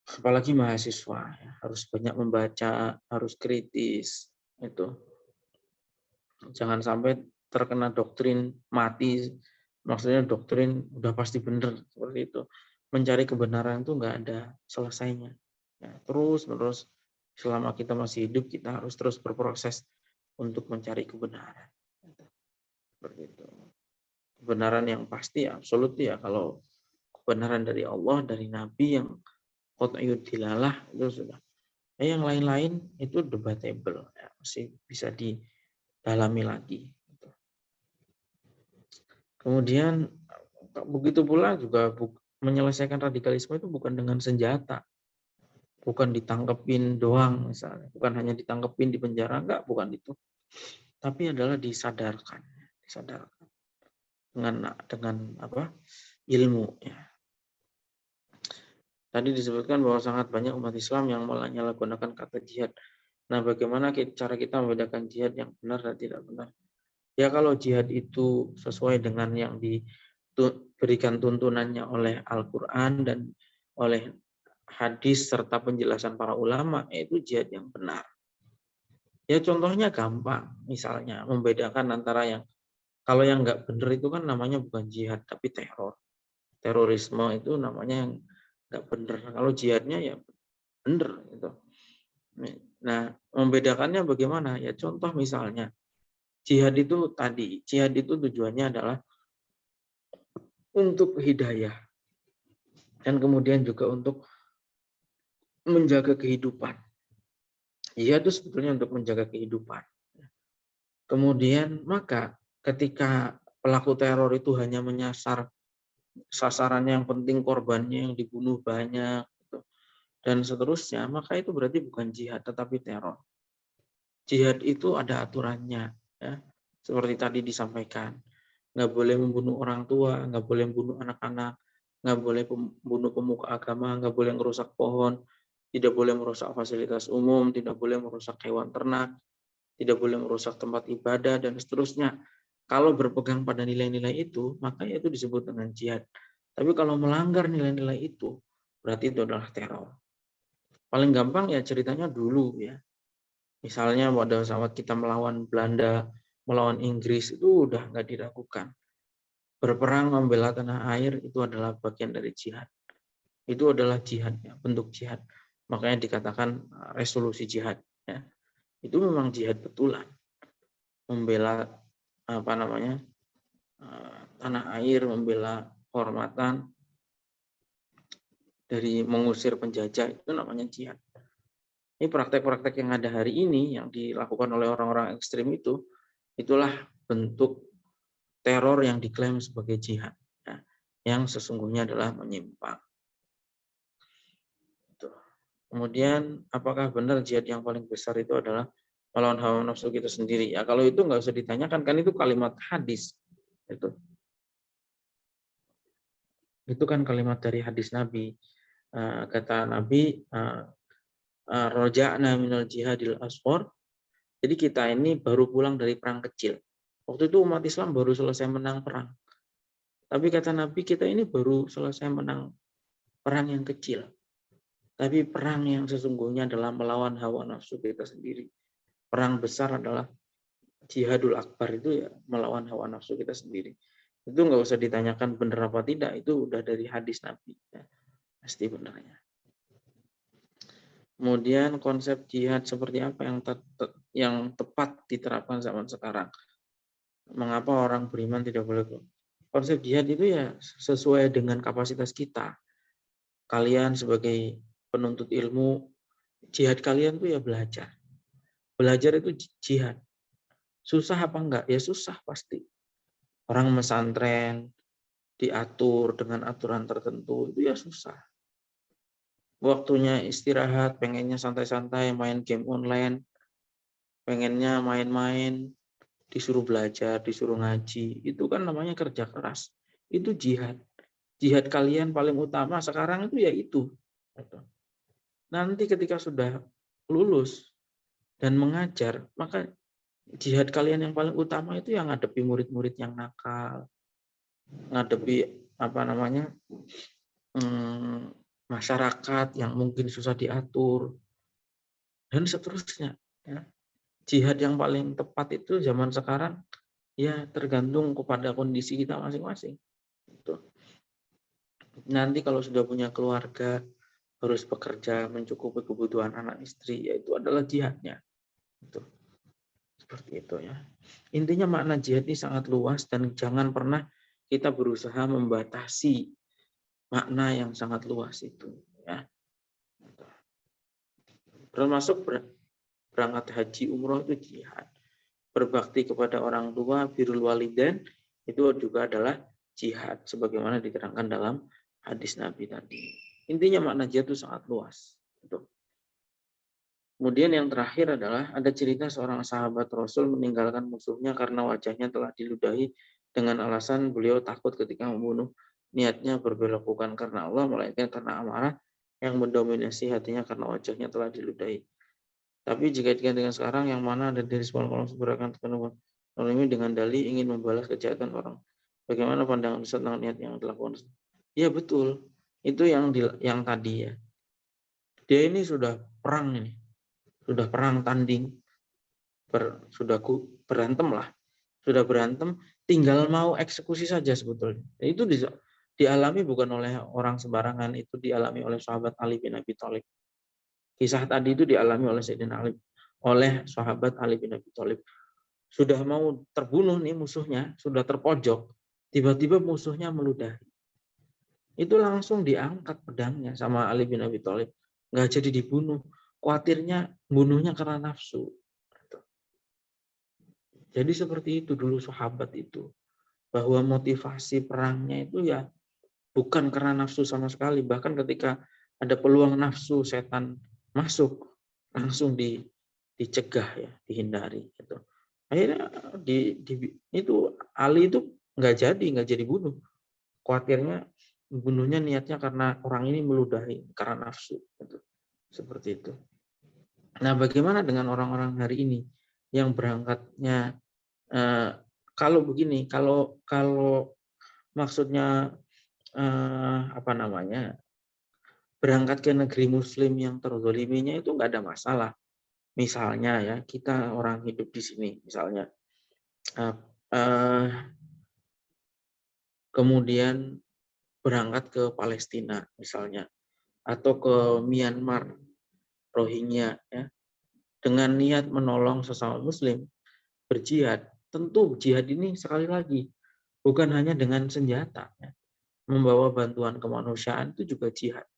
Speaker 1: Apalagi mahasiswa ya, harus banyak membaca, harus kritis, itu. Jangan sampai terkena doktrin mati, maksudnya doktrin udah pasti benar seperti itu. Mencari kebenaran itu nggak ada selesainya. Ya, terus menerus selama kita masih hidup kita harus terus berproses untuk mencari kebenaran. Seperti itu. Kebenaran yang pasti absolut ya, kalau kebenaran dari Allah, dari Nabi yang qat'iyud dilalah itu sudah. Yang lain-lain itu debatable, ya, masih bisa didalami lagi. Kemudian begitu pula juga menyelesaikan radikalisme itu bukan dengan senjata, bukan ditangkepin doang misalnya, bukan hanya ditangkepin di penjara, enggak, bukan itu, tapi adalah disadarkan dengan apa, ilmu. Ya. Tadi disebutkan bahwa sangat banyak umat Islam yang menyalahgunakan kata jihad. Nah, bagaimana cara kita membedakan jihad yang benar dan tidak benar? Ya, kalau jihad itu sesuai dengan yang diberikan tuntunannya oleh Al-Quran dan oleh hadis serta penjelasan para ulama, itu jihad yang benar. Ya, contohnya gampang, misalnya membedakan antara yang, kalau yang nggak benar itu kan namanya bukan jihad tapi teror. Terorisme itu namanya yang nggak benar. Kalau jihadnya ya benar gitu. Nah, membedakannya bagaimana? Ya contoh misalnya jihad itu tujuannya adalah untuk hidayah dan kemudian juga untuk menjaga kehidupan. Jihad itu sebetulnya untuk menjaga kehidupan. Kemudian maka ketika pelaku teror itu hanya menyasar sasarannya yang penting, korbannya yang dibunuh banyak, dan seterusnya, maka itu berarti bukan jihad tetapi teror. Jihad itu ada aturannya, ya. Seperti tadi disampaikan, nggak boleh membunuh orang tua, nggak boleh membunuh anak-anak, nggak boleh membunuh pemuka agama, nggak boleh merusak pohon, tidak boleh merusak fasilitas umum, tidak boleh merusak hewan ternak, tidak boleh merusak tempat ibadah, dan seterusnya. Kalau berpegang pada nilai-nilai itu, maka itu disebut dengan jihad. Tapi kalau melanggar nilai-nilai itu, berarti itu adalah teror. Paling gampang ya ceritanya dulu ya. Misalnya pada saat kita melawan Belanda, melawan Inggris, itu udah nggak diragukan. Berperang membela tanah air itu adalah bagian dari jihad. Itu adalah jihad, ya, bentuk jihad. Makanya dikatakan resolusi jihad. Ya. Itu memang jihad betulan. Membela tanah air, membela kehormatan, dari mengusir penjajah, itu namanya jihad. Ini praktek-praktek yang ada hari ini yang dilakukan oleh orang-orang ekstrim itu, itulah bentuk teror yang diklaim sebagai jihad, ya, yang sesungguhnya adalah menyimpang. Kemudian apakah benar jihad yang paling besar itu adalah melawan hawa nafsu kita sendiri? Ya kalau itu nggak usah ditanyakan, kan itu kalimat hadis. Itu kan kalimat dari hadis Nabi. Kata Nabi, roja'na minal jihadil asghar. Jadi kita ini baru pulang dari perang kecil. Waktu itu umat Islam baru selesai menang perang. Tapi kata Nabi, kita ini baru selesai menang perang yang kecil. Tapi perang yang sesungguhnya adalah melawan hawa nafsu kita sendiri. Perang besar adalah jihadul akbar, itu ya melawan hawa nafsu kita sendiri. Itu nggak usah ditanyakan benar apa tidak, itu udah dari hadis Nabi. Ya, pasti benarnya. Kemudian konsep jihad seperti apa yang tepat diterapkan zaman sekarang? Mengapa orang beriman tidak boleh? Konsep jihad itu ya sesuai dengan kapasitas kita. Kalian sebagai penuntut ilmu, jihad kalian tuh ya belajar. Belajar itu jihad. Susah apa enggak? Ya susah pasti. Orang mesantren diatur dengan aturan tertentu itu ya susah. Waktunya istirahat, pengennya santai-santai, main game online, pengennya main-main, disuruh belajar, disuruh ngaji, itu kan namanya kerja keras. Itu jihad. Jihad kalian paling utama sekarang itu ya itu. Nanti ketika sudah lulus dan mengajar, maka jihad kalian yang paling utama itu yang ngadepi murid-murid yang nakal, ngadepi masyarakat yang mungkin susah diatur, dan seterusnya. Ya. Jihad yang paling tepat itu zaman sekarang ya tergantung kepada kondisi kita masing-masing. Nanti kalau sudah punya keluarga, harus bekerja mencukupi kebutuhan anak istri, yaitu adalah jihadnya. Itu. Seperti itu ya. Intinya makna jihad ini sangat luas dan jangan pernah kita berusaha membatasi makna yang sangat luas itu ya. Termasuk berangkat haji umroh itu jihad. Berbakti kepada orang tua, birrul walidain itu juga adalah jihad sebagaimana diterangkan dalam hadis Nabi tadi. Intinya makna jihad itu sangat luas. Itu. Kemudian yang terakhir adalah ada cerita seorang sahabat Rasul meninggalkan musuhnya karena wajahnya telah diludahi dengan alasan beliau takut ketika membunuh. Niatnya berbelok bukan karena Allah, melainkan karena amarah yang mendominasi hatinya karena wajahnya telah diludahi. Tapi jika dengan sekarang yang mana ada dari sebuah kolom gerakan ini dengan dalih ingin membalas kejahatan orang. Bagaimana pandangan Ustaz tentang niat yang dilakukan? Ya betul, itu yang tadi ya. Dia ini sudah perang ini. Sudah perang tanding, sudah berantem lah, sudah berantem, tinggal mau eksekusi saja sebetulnya. Itu dialami bukan oleh orang sembarangan, itu dialami oleh sahabat Ali bin Abi Thalib. Kisah tadi itu dialami oleh Sayyidina Ali, oleh sahabat Ali bin Abi Thalib. Sudah mau terbunuh nih musuhnya, sudah terpojok, tiba-tiba musuhnya meludahi. Itu langsung diangkat pedangnya sama Ali bin Abi Thalib, nggak jadi dibunuh. Khawatirnya bunuhnya karena nafsu. Jadi seperti itu dulu sahabat itu. Bahwa motivasi perangnya itu ya bukan karena nafsu sama sekali. Bahkan ketika ada peluang nafsu setan masuk, langsung dicegah ya, dihindari. Gitu. Akhirnya itu Ali itu nggak jadi bunuh. Khawatirnya bunuhnya niatnya karena orang ini meludahi, karena nafsu. Gitu. Seperti itu. Nah, bagaimana dengan orang-orang hari ini yang berangkatnya kalau begini, kalau maksudnya berangkat ke negeri Muslim yang terzoliminya itu nggak ada masalah. Misalnya ya kita orang hidup di sini, misalnya kemudian berangkat ke Palestina misalnya atau ke Myanmar, Rohingya ya. Dengan niat menolong sesama muslim, berjihad. Tentu jihad ini sekali lagi bukan hanya dengan senjata. Ya. Membawa bantuan kemanusiaan itu juga jihad.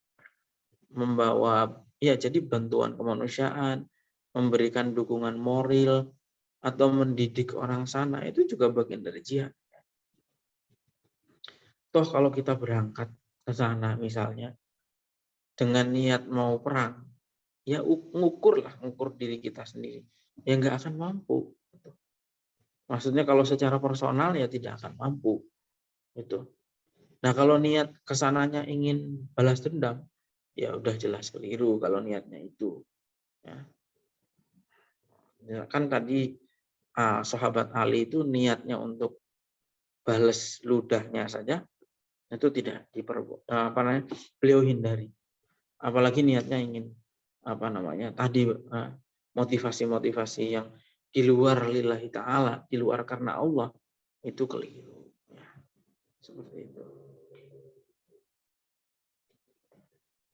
Speaker 1: Jadi bantuan kemanusiaan, memberikan dukungan moral, atau mendidik orang sana, itu juga bagian dari jihad. Toh kalau kita berangkat ke sana misalnya, dengan niat mau perang, ya ngukur diri kita sendiri, ya nggak akan mampu. Maksudnya kalau secara personal ya tidak akan mampu. Itu. Nah kalau niat kesananya ingin balas dendam, ya udah jelas keliru kalau niatnya itu. Ya, kan tadi sahabat Ali itu niatnya untuk balas ludahnya saja, itu tidak beliau hindari. Apalagi niatnya ingin tadi motivasi-motivasi yang di luar lillahi ta'ala, di luar karena Allah, itu keliru. Ya, seperti itu.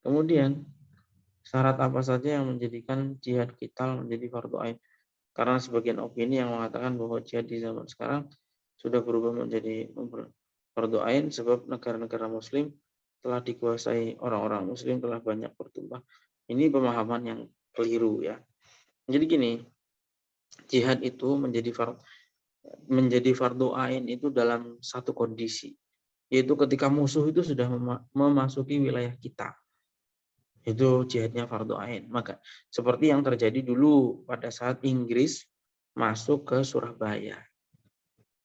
Speaker 1: Kemudian, syarat apa saja yang menjadikan jihad qital menjadi fardhu ain? Karena sebagian opini yang mengatakan bahwa jihad di zaman sekarang sudah berubah menjadi fardhu ain sebab negara-negara muslim telah dikuasai orang-orang muslim, telah banyak bertumbah. Ini pemahaman yang keliru ya. Jadi gini, jihad itu menjadi fardhu ain itu dalam satu kondisi, yaitu ketika musuh itu sudah memasuki wilayah kita. Itu jihadnya fardhu ain. Maka seperti yang terjadi dulu pada saat Inggris masuk ke Surabaya.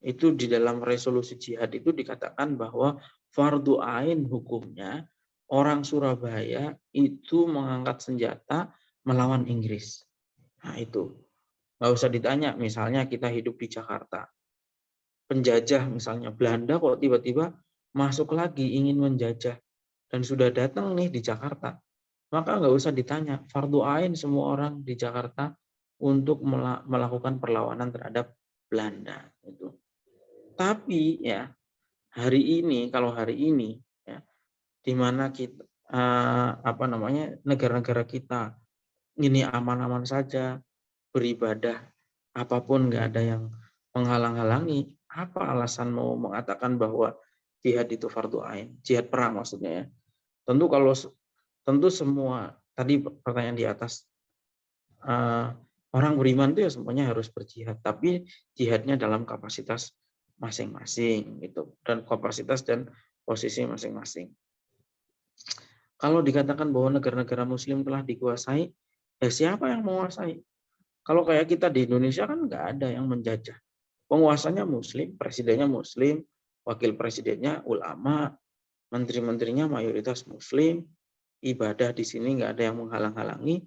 Speaker 1: Itu di dalam resolusi jihad itu dikatakan bahwa fardhu ain hukumnya orang Surabaya itu mengangkat senjata melawan Inggris. Nah itu. Nggak usah ditanya, misalnya kita hidup di Jakarta. Penjajah misalnya Belanda kok tiba-tiba masuk lagi ingin menjajah dan sudah datang nih di Jakarta. Maka nggak usah ditanya, fardhu ain semua orang di Jakarta untuk melakukan perlawanan terhadap Belanda. Itu. Tapi ya hari ini ya, di mana negara-negara kita ini aman-aman saja, beribadah apapun nggak ada yang menghalang-halangi, apa alasan mau mengatakan bahwa jihad itu fardu ain, jihad perang maksudnya ya. Tentu semua tadi pertanyaan di atas, orang beriman itu ya semuanya harus berjihad, tapi jihadnya dalam kapasitas masing-masing gitu, dan kapasitas dan posisi masing-masing. Kalau dikatakan bahwa negara-negara muslim telah dikuasai, ya siapa yang menguasai? Kalau kayak kita di Indonesia kan nggak ada yang menjajah. Penguasanya muslim, presidennya muslim, wakil presidennya ulama, menteri-menterinya mayoritas muslim, ibadah di sini nggak ada yang menghalang-halangi.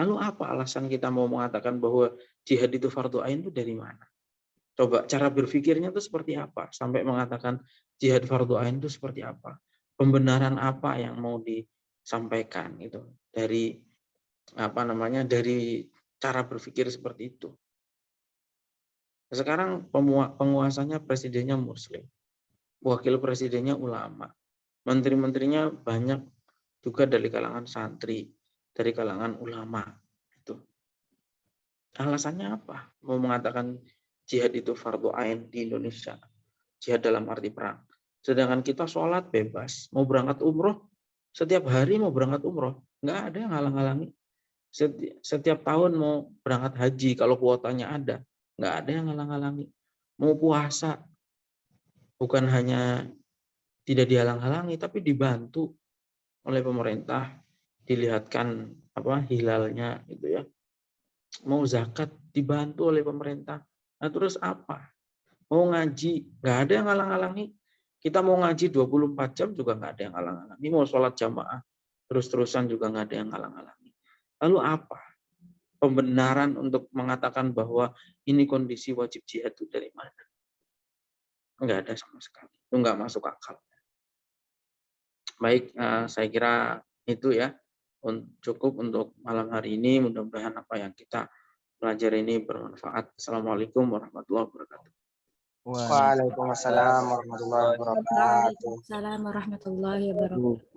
Speaker 1: Lalu apa alasan kita mau mengatakan bahwa jihad itu fardu ain itu dari mana? Coba cara berpikirnya itu seperti apa? Sampai mengatakan jihad fardu ain itu seperti apa? Pembenaran apa yang mau disampaikan itu dari dari cara berpikir seperti itu. Sekarang penguasanya presidennya muslim, wakil presidennya ulama, menteri-menterinya banyak juga dari kalangan santri, dari kalangan ulama. Itu alasannya apa? Mau mengatakan jihad itu fardu ain di Indonesia, jihad dalam arti perang. Sedangkan kita sholat bebas, mau berangkat umroh, setiap hari mau berangkat umroh, nggak ada yang halang-halangi. Setiap tahun mau berangkat haji, kalau kuotanya ada, nggak ada yang halang-halangi. Mau puasa, bukan hanya tidak dihalang-halangi, tapi dibantu oleh pemerintah, dilihatkan hilalnya gitu ya. Mau zakat dibantu oleh pemerintah. Nah terus apa? Mau ngaji, nggak ada yang halang-halangi. Kita mau ngaji 24 jam juga nggak ada yang halang-halangi. Mau sholat jamaah terus-terusan juga nggak ada yang halang-halangi. Lalu apa pembenaran untuk mengatakan bahwa ini kondisi wajib jihad itu dari mana? Enggak ada sama sekali. Itu enggak masuk akal. Baik, saya kira itu ya cukup untuk malam hari ini. Mudah-mudahan apa yang kita pelajari ini bermanfaat. Assalamualaikum warahmatullahi wabarakatuh.
Speaker 4: Waalaikumsalam warahmatullahi wabarakatuh.
Speaker 3: Waalaikumsalam warahmatullahi wabarakatuh.